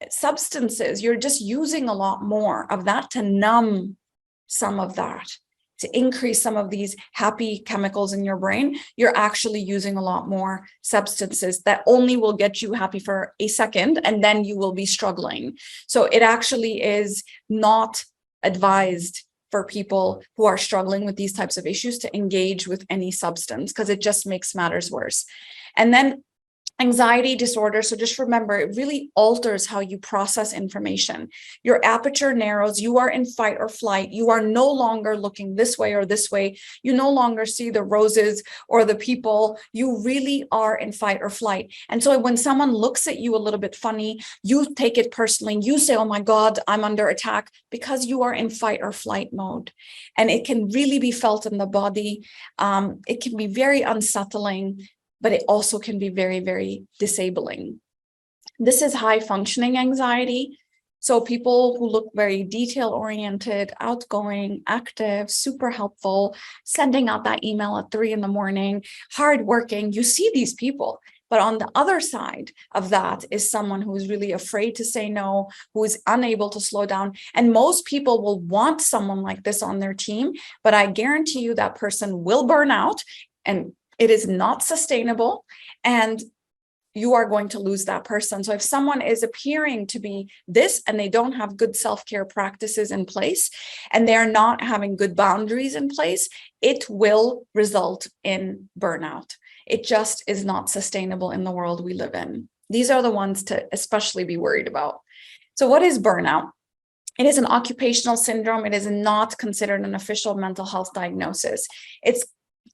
substances, you're just using a lot more of that to numb some of that, to increase some of these happy chemicals in your brain. You're actually using a lot more substances that only will get you happy for a second, and then you will be struggling. So it actually is not advised for people who are struggling with these types of issues to engage with any substance, because it just makes matters worse. And then anxiety disorder. So just remember, it really alters how you process information. Your aperture narrows. You are in fight or flight. You are no longer looking this way or this way. You no longer see the roses or the people. You really are in fight or flight. And so when someone looks at you a little bit funny, you take it personally. You say, oh my God, I'm under attack, because you are in fight or flight mode. And it can really be felt in the body. It can be very unsettling, but it also can be very, very disabling. This is high functioning anxiety. So people who look very detail-oriented, outgoing, active, super helpful, sending out that email at 3 a.m, hardworking, you see these people. But on the other side of that is someone who is really afraid to say no, who is unable to slow down. And most people will want someone like this on their team, but I guarantee you that person will burn out, and it is not sustainable, and you are going to lose that person. So if someone is appearing to be this and they don't have good self-care practices in place, and they're not having good boundaries in place, it will result in burnout. It just is not sustainable in the world we live in. These are the ones to especially be worried about. So what is burnout? It is an occupational syndrome. It is not considered an official mental health diagnosis. It's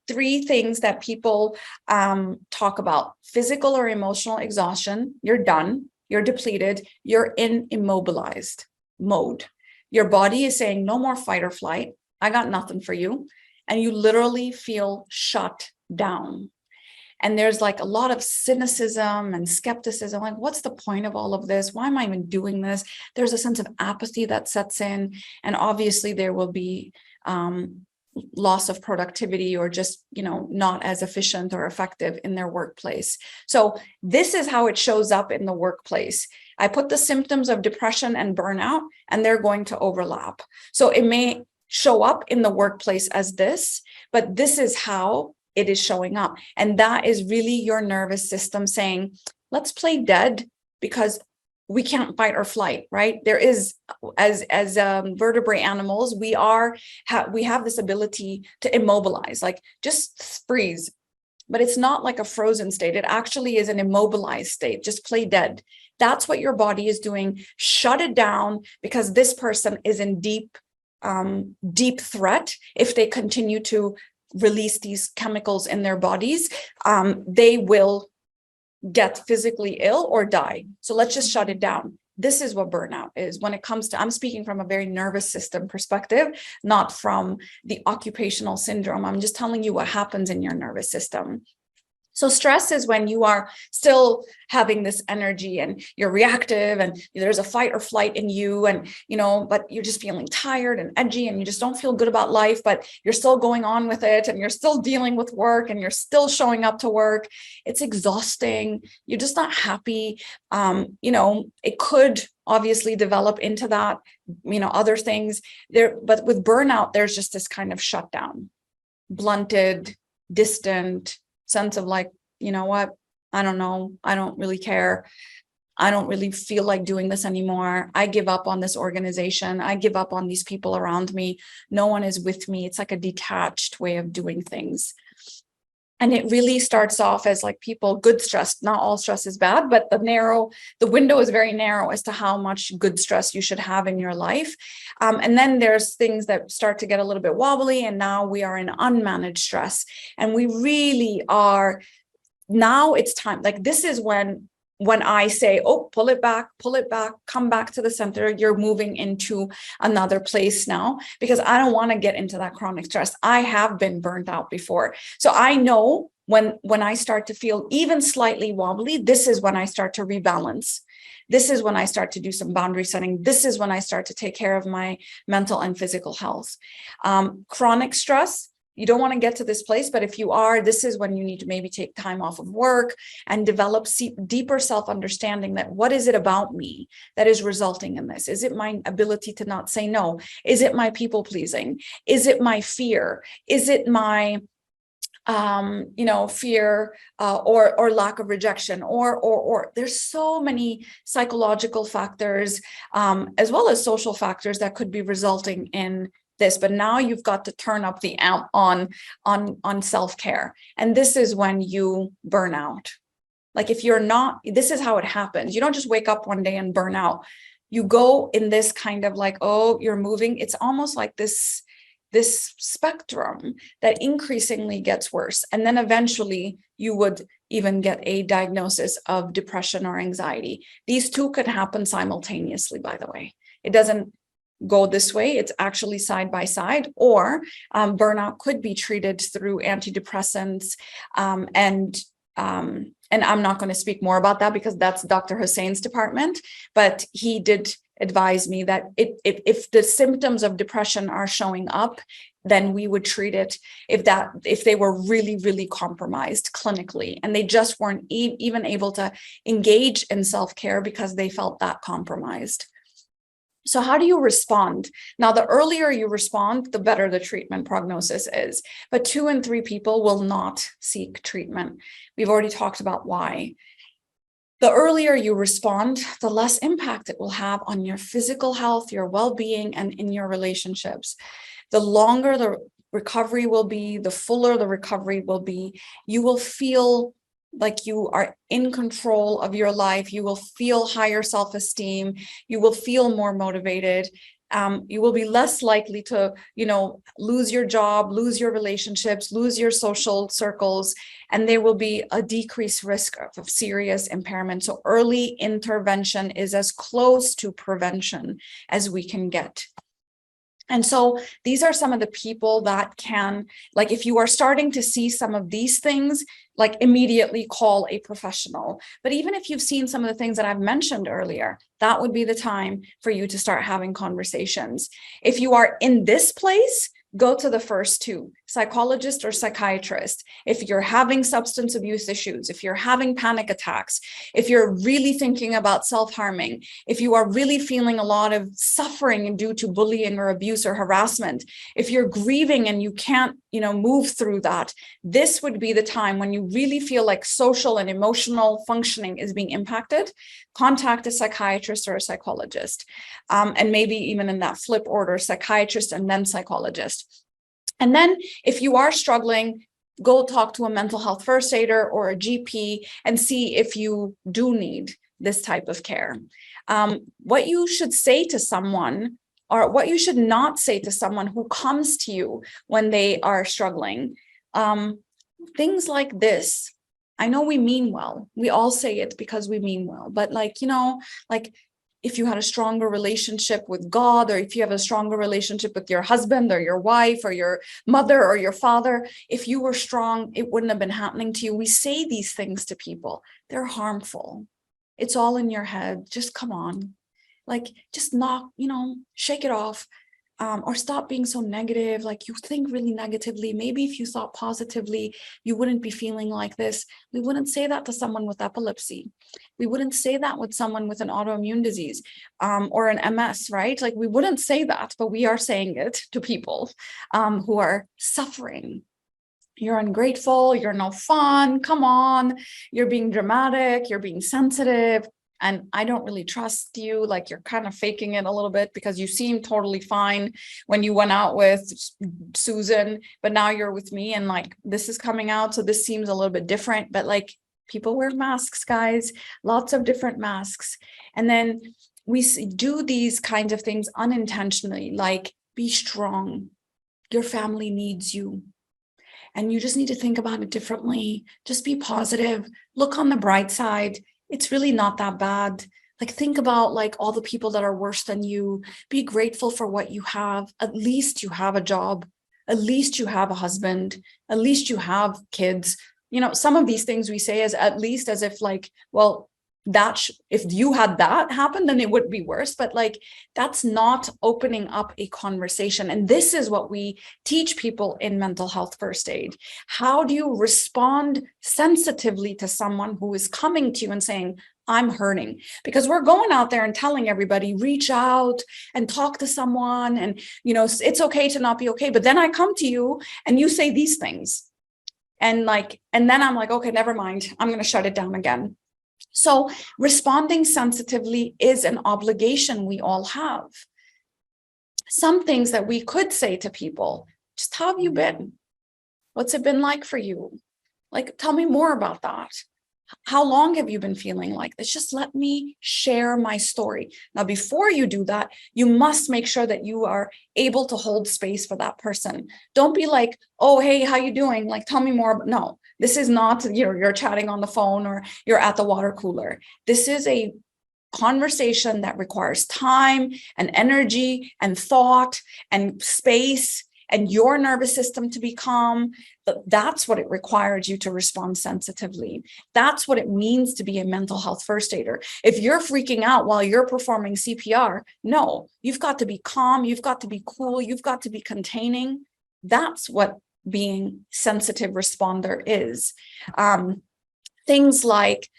3 things that people talk about: physical or emotional exhaustion. You're done, you're depleted, you're in immobilized mode. Your body is saying no more fight or flight. I got nothing for you. And you literally feel shut down. And there's like a lot of cynicism and skepticism, like, what's the point of all of this? Why am I even doing this? There's a sense of apathy that sets in. And obviously there will be loss of productivity, or just, not as efficient or effective in their workplace. So this is how it shows up in the workplace. I put the symptoms of depression and burnout, and they're going to overlap. So it may show up in the workplace as this, but this is how it is showing up. And that is really your nervous system saying, let's play dead, because we can't fight or flight, right? There is, as vertebrate animals, we have this ability to immobilize, like just freeze. But it's not like a frozen state. It actually is an immobilized state. Just play dead. That's what your body is doing. Shut it down, because this person is in deep threat. If they continue to release these chemicals in their bodies, they will get physically ill or die. So let's just shut it down. This is what burnout is when it comes to, I'm speaking from a very nervous system perspective, not from the occupational syndrome. I'm just telling you what happens in your nervous system. So stress is when you are still having this energy and you're reactive, and there's a fight or flight in you, and but you're just feeling tired and edgy, and you just don't feel good about life, but you're still going on with it, and you're still dealing with work, and you're still showing up to work. It's exhausting. You're just not happy. It could obviously develop into that, other things there, but with burnout, there's just this kind of shutdown, blunted, distant sense of like, what? I don't know. I don't really care. I don't really feel like doing this anymore. I give up on this organization. I give up on these people around me. No one is with me. It's like a detached way of doing things. And it really starts off as like people, good stress. Not all stress is bad, but the window is very narrow as to how much good stress you should have in your life. And then there's things that start to get a little bit wobbly, and now we are in unmanaged stress. And we really are, now it's time. Like, this is when I say, oh, pull it back, come back to the center. You're moving into another place now, because I don't want to get into that chronic stress. I have been burnt out before. So I know when I start to feel even slightly wobbly, this is when I start to rebalance. This is when I start to do some boundary setting. This is when I start to take care of my mental and physical health. Chronic stress, you don't want to get to this place, but if you are, this is when you need to maybe take time off of work and develop deeper self-understanding that what is it about me that is resulting in this? Is it my ability to not say no? Is it my people pleasing? Is it my fear? Is it my fear or lack of rejection, or there's so many psychological factors as well as social factors that could be resulting in this. But now you've got to turn up the amp on self-care. And this is when you burn out. Like, if you're not, this is how it happens. You don't just wake up one day and burn out. You go in this kind of like, oh, you're moving. It's almost like this spectrum that increasingly gets worse. And then eventually you would even get a diagnosis of depression or anxiety. These two could happen simultaneously, by the way. It doesn't go this way. It's actually side by side. Or burnout could be treated through antidepressants. And I'm not going to speak more about that because that's Dr. Hussain's department, but he did advised me that if the symptoms of depression are showing up, then we would treat it if they were really, really compromised clinically, and they just weren't even able to engage in self-care because they felt that compromised. So how do you respond? Now, the earlier you respond, the better the treatment prognosis is. But 2 in 3 people will not seek treatment. We've already talked about why. The earlier you respond, the less impact it will have on your physical health, your well-being, and in your relationships. The longer the recovery will be, the fuller the recovery will be. You will feel like you are in control of your life. You will feel higher self-esteem. You will feel more motivated. You will be less likely to, lose your job, lose your relationships, lose your social circles, and there will be a decreased risk of serious impairment. So early intervention is as close to prevention as we can get. And so these are some of the people that can, like, if you are starting to see some of these things, like, immediately call a professional. But even if you've seen some of the things that I've mentioned earlier, that would be the time for you to start having conversations. If you are in this place, go to the first 2, psychologist or psychiatrist. If you're having substance abuse issues, if you're having panic attacks, if you're really thinking about self-harming, if you are really feeling a lot of suffering due to bullying or abuse or harassment, if you're grieving and you can't, move through that, this would be the time when you really feel like social and emotional functioning is being impacted. Contact a psychiatrist or a psychologist, and maybe even in that flip order, psychiatrist and then psychologist. And then if you are struggling, go talk to a mental health first aider or a GP and see if you do need this type of care. What you should say to someone, or what you should not say to someone who comes to you when they are struggling. Things like this. I know we mean well. We all say it because we mean well. But if you had a stronger relationship with God, or if you have a stronger relationship with your husband or your wife or your mother or your father, if you were strong, it wouldn't have been happening to you. We say these things to people. They're harmful. It's all in your head. Just come on. Just shake it off, or stop being so negative. You think really negatively. Maybe if you thought positively, you wouldn't be feeling like this. We wouldn't say that to someone with epilepsy. We wouldn't say that with someone with an autoimmune disease, or an MS, right? We wouldn't say that, but we are saying it to people who are suffering. You're ungrateful. You're no fun. Come on. You're being dramatic. You're being sensitive. And I don't really trust you. You're kind of faking it a little bit because you seem totally fine when you went out with Susan, but now you're with me and this is coming out. So this seems a little bit different, but people wear masks, guys, lots of different masks. And then we do these kinds of things unintentionally, be strong. Your family needs you. And you just need to think about it differently. Just be positive. Look on the bright side. It's really not that bad. Think about all the people that are worse than you. Be grateful for what you have. At least you have a job. At least you have a husband. At least you have kids. Some of these things we say as at least as if if you had that happen, then it would be worse. But that's not opening up a conversation. And this is what we teach people in mental health first aid. How do you respond sensitively to someone who is coming to you and saying, I'm hurting? Because we're going out there and telling everybody, reach out and talk to someone. And, it's okay to not be okay. But then I come to you and you say these things. And then I'm okay, never mind. I'm going to shut it down again. So responding sensitively is an obligation we all have. Some things that we could say to people, just how have you been? What's it been like for you? Tell me more about that. How long have you been feeling like this? Just let me share my story. Now, before you do that, you must make sure that you are able to hold space for that person. Don't be oh, hey, how you doing? Tell me more. No, this is not, you're chatting on the phone or you're at the water cooler. This is a conversation that requires time and energy and thought and space. and your nervous system to be calm, that's what it requires you to respond sensitively. That's what it means to be a mental health first aider. If you're freaking out while you're performing CPR, no, you've got to be calm, you've got to be cool, you've got to be containing. That's what being sensitive responder is. Things like,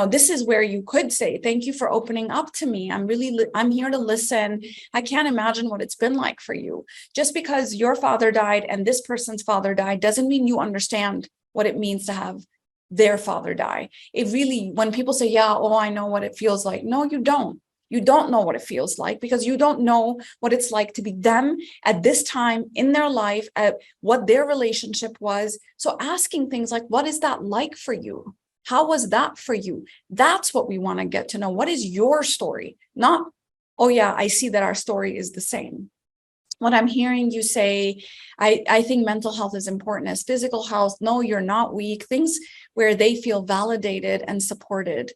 this is where you could say, thank you for opening up to me. I'm here to listen. I can't imagine what it's been like for you. Just because your father died and this person's father died doesn't mean you understand what it means to have their father die. It really, when people say, yeah, oh, I know what it feels like. No, you don't. You don't know what it feels like because you don't know what it's like to be them at this time in their life, at what their relationship was. So asking things like, what is that like for you? How was that for you? That's what we want to get to know. What is your story? Not, oh yeah, I see that our story is the same. What I'm hearing you say, I think mental health is important as physical health. No, you're not weak. Things where they feel validated and supported.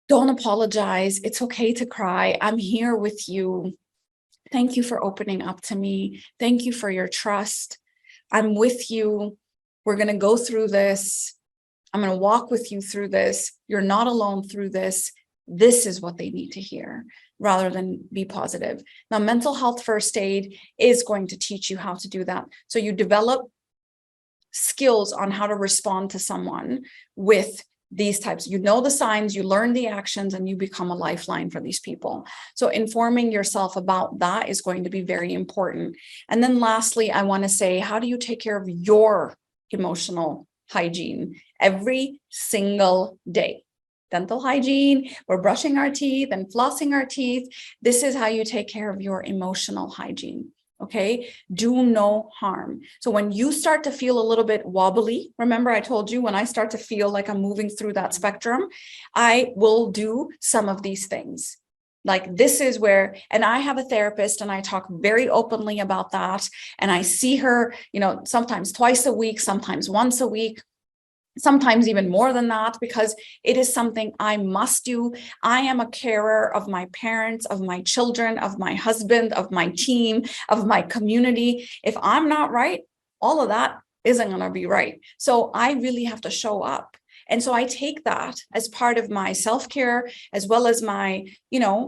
Don't apologize. It's okay to cry. I'm here with you. Thank you for opening up to me. Thank you for your trust. I'm with you. We're going to go through this. I'm going to walk with you through this. You're not alone through this. This is what they need to hear rather than be positive. Now, mental health first aid is going to teach you how to do that. So you develop skills on how to respond to someone with these types. You know the signs, you learn the actions, and you become a lifeline for these people. So informing yourself about that is going to be very important. And then lastly, I want to say, how do you take care of your emotional hygiene every single day? Dental hygiene, we're brushing our teeth and flossing our teeth. This is how you take care of your emotional hygiene. Okay, do no harm. So when you start to feel a little bit wobbly, remember I told you when I start to feel like I'm moving through that spectrum, I will do some of these things. Like this is where, and I have a therapist and I talk very openly about that. And I see her, sometimes twice a week, sometimes once a week, sometimes even more than that, because it is something I must do. I am a carer of my parents, of my children, of my husband, of my team, of my community. If I'm not right, all of that isn't going to be right. So I really have to show up. And so I take that as part of my self-care, as well as my,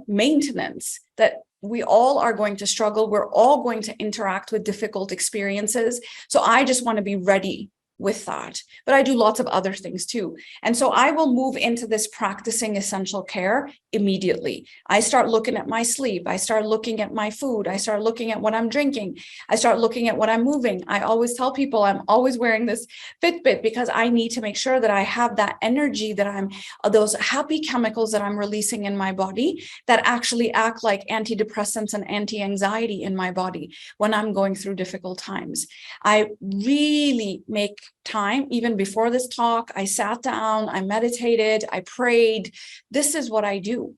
maintenance, that we all are going to struggle. We're all going to interact with difficult experiences. So I just want to be ready with that. But I do lots of other things too. And so I will move into this practicing essential care immediately. I start looking at my sleep. I start looking at my food. I start looking at what I'm drinking. I start looking at what I'm moving. I always tell people I'm always wearing this Fitbit because I need to make sure that I have that energy, that those happy chemicals that I'm releasing in my body that actually act like antidepressants and anti-anxiety in my body when I'm going through difficult times. I really make time. Even before this talk, I sat down, I meditated, I prayed. This is what I do.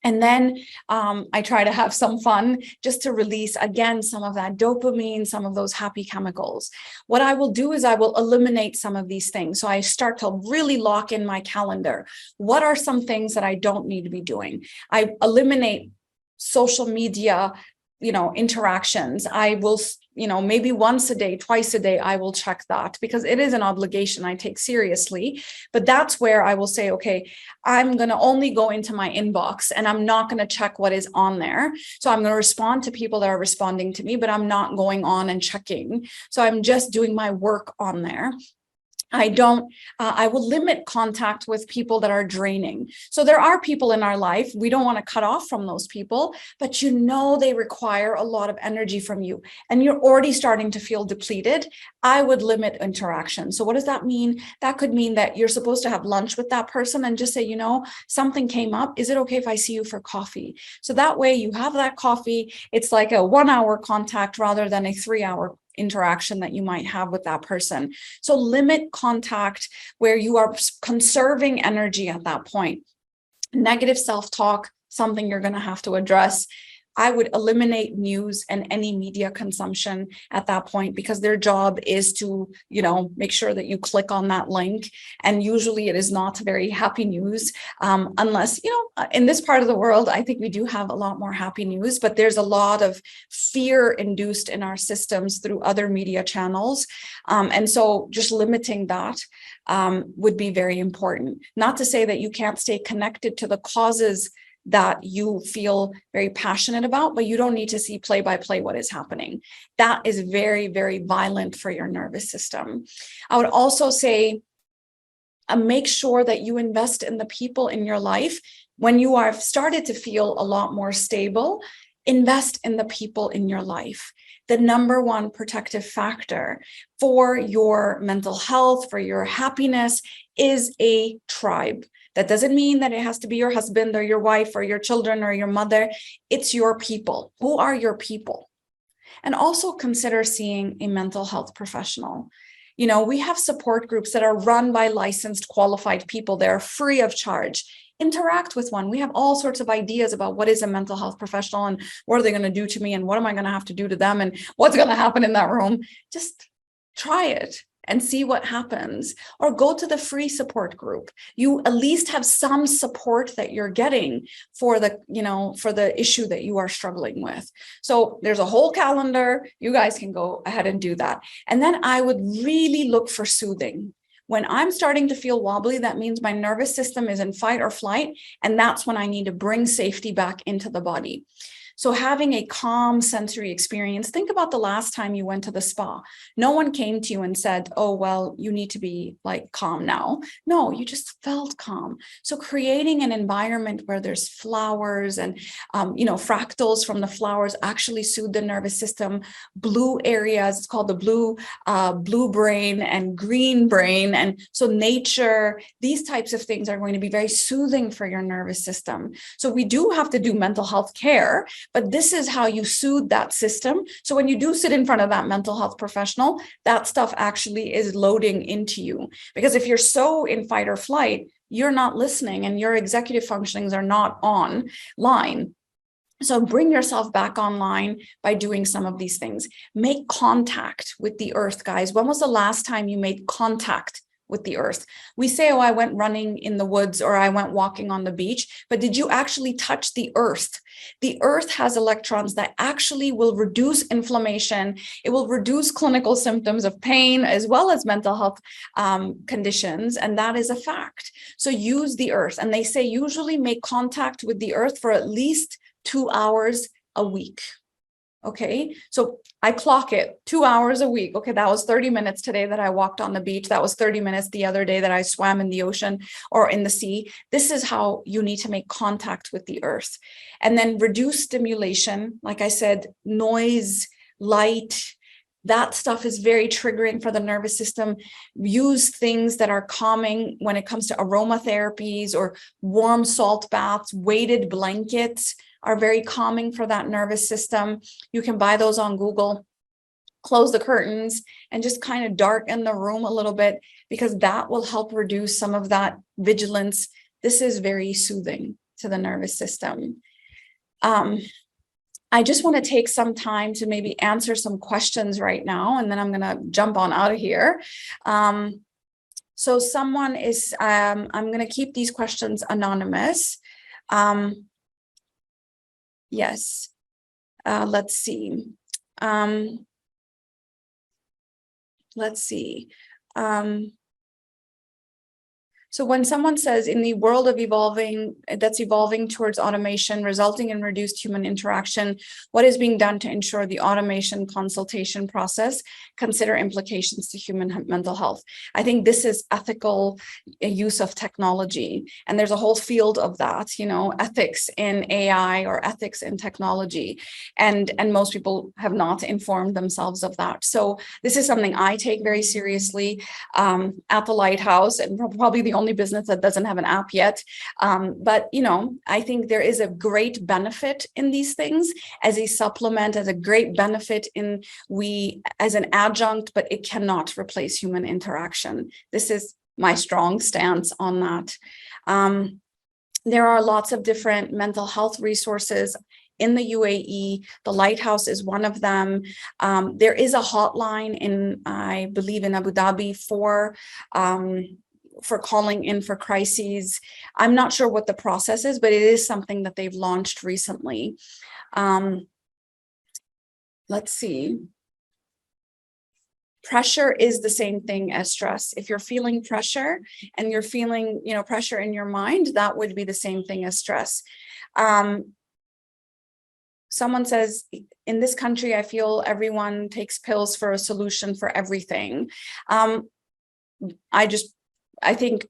And then I try to have some fun just to release, again, some of that dopamine, some of those happy chemicals. What I will do is I will eliminate some of these things. So I start to really lock in my calendar. What are some things that I don't need to be doing? I eliminate social media, interactions. I will, maybe once a day, twice a day, I will check that because it is an obligation I take seriously. But that's where I will say, okay, I'm going to only go into my inbox and I'm not going to check what is on there. So I'm going to respond to people that are responding to me, but I'm not going on and checking. So I'm just doing my work on there. I will limit contact with people that are draining. So there are people in our life, we don't want to cut off from those people, but they require a lot of energy from you and you're already starting to feel depleted. I would limit interaction. So what does that mean? That could mean that you're supposed to have lunch with that person and just say, something came up. Is it okay if I see you for coffee? So that way you have that coffee. It's like a 1 hour contact rather than a 3 hour interaction that you might have with that person. So limit contact where you are conserving energy at that point. Negative self-talk, something you're going to have to address. I would eliminate news and any media consumption at that point, because their job is to, make sure that you click on that link. And usually it is not very happy news, unless, in this part of the world, I think we do have a lot more happy news, but there's a lot of fear induced in our systems through other media channels. And so just limiting that would be very important. Not to say that you can't stay connected to the causes that you feel very passionate about, but you don't need to see play by play what is happening. That is very, very violent for your nervous system. I would also say, make sure that you invest in the people in your life. When you are started to feel a lot more stable, invest in the people in your life. The number one protective factor for your mental health, for your happiness, is a tribe. That doesn't mean that it has to be your husband or your wife or your children or your mother. It's your people. Who are your people? And also consider seeing a mental health professional. We have support groups that are run by licensed, qualified people. They're free of charge. Interact with one. We have all sorts of ideas about what is a mental health professional and what are they going to do to me and what am I going to have to do to them and what's going to happen in that room. Just try it and see what happens, or go to the free support group. You at least have some support that you're getting for the issue that you are struggling with. So there's a whole calendar. You guys can go ahead and do that. And then I would really look for soothing. When I'm starting to feel wobbly, that means my nervous system is in fight or flight. And that's when I need to bring safety back into the body. So having a calm sensory experience, think about the last time you went to the spa. No one came to you and said, oh, well, you need to be calm now. No, you just felt calm. So creating an environment where there's flowers and, fractals from the flowers actually soothe the nervous system. Blue areas, it's called the blue brain and green brain. And so nature, these types of things are going to be very soothing for your nervous system. So we do have to do mental health care, but this is how you soothe that system. So when you do sit in front of that mental health professional, that stuff actually is loading into you. Because if you're so in fight or flight, you're not listening and your executive functionings are not online. So bring yourself back online by doing some of these things. Make contact with the earth, guys. When was the last time you made contact with the earth? We say, oh, I went running in the woods or I went walking on the beach, but did you actually touch the earth? The earth has electrons that actually will reduce inflammation. It will reduce clinical symptoms of pain as well as mental health conditions. And that is a fact. So use the earth. And they say usually make contact with the earth for at least 2 hours a week. Okay, so I clock it 2 hours a week. Okay, that was 30 minutes today that I walked on the beach. That was 30 minutes the other day that I swam in the ocean or in the sea. This is how you need to make contact with the earth. And then reduce stimulation. Like I said, noise, light, that stuff is very triggering for the nervous system. Use things that are calming when it comes to aromatherapies or warm salt baths, weighted blankets are very calming for that nervous system. You can buy those on Google. Close the curtains and just kind of darken the room a little bit, because that will help reduce some of that vigilance. This is very soothing to the nervous system. I just want to take some time to maybe answer some questions right now, and then I'm going to jump on out of here. So someone is, I'm going to keep these questions anonymous. Yes. Let's see. So when someone says in the world of evolving towards automation, resulting in reduced human interaction, what is being done to ensure the automation consultation process consider implications to human mental health? I think this is ethical use of technology. And there's a whole field of that, ethics in AI or ethics in technology. And most people have not informed themselves of that. So this is something I take very seriously at the Lighthouse, and probably the only business that doesn't have an app yet. But, I think there is a great benefit in these things as a supplement, as a great benefit as an adjunct, but it cannot replace human interaction. This is my strong stance on that. There are lots of different mental health resources in the UAE. The LightHouse is one of them. There is a hotline in, I believe, in Abu Dhabi for calling in for crises. I'm not sure what the process is, but it is something that they've launched recently. Let's see. Pressure is the same thing as stress. If you're feeling pressure and you're feeling, pressure in your mind, that would be the same thing as stress. Someone says, in this country, I feel everyone takes pills for a solution for everything. I think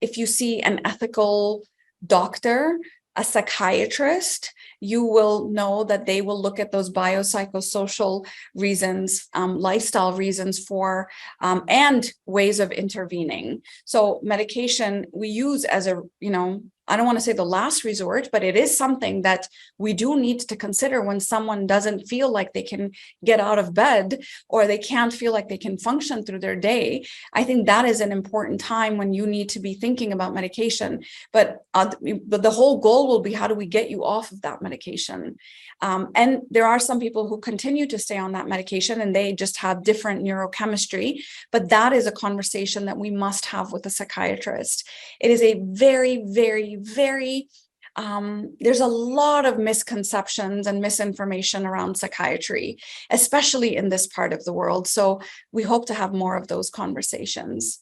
if you see an ethical doctor, a psychiatrist, you will know that they will look at those biopsychosocial reasons, lifestyle reasons for, and ways of intervening. So medication we use as a, I don't want to say the last resort, but it is something that we do need to consider when someone doesn't feel like they can get out of bed or they can't feel like they can function through their day. I think that is an important time when you need to be thinking about medication. But the whole goal will be, how do we get you off of that medication? And there are some people who continue to stay on that medication and they just have different neurochemistry, but that is a conversation that we must have with a psychiatrist. It is a very, very, very, there's a lot of misconceptions and misinformation around psychiatry, especially in this part of the world. So we hope to have more of those conversations.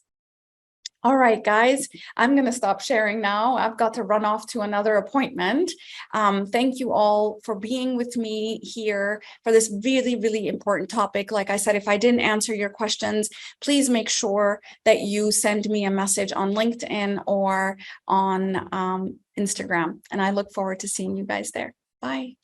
All right, guys, I'm going to stop sharing now. I've got to run off to another appointment. Thank you all for being with me here for this really, really important topic. Like I said, if I didn't answer your questions, please make sure that you send me a message on LinkedIn or on Instagram. And I look forward to seeing you guys there. Bye.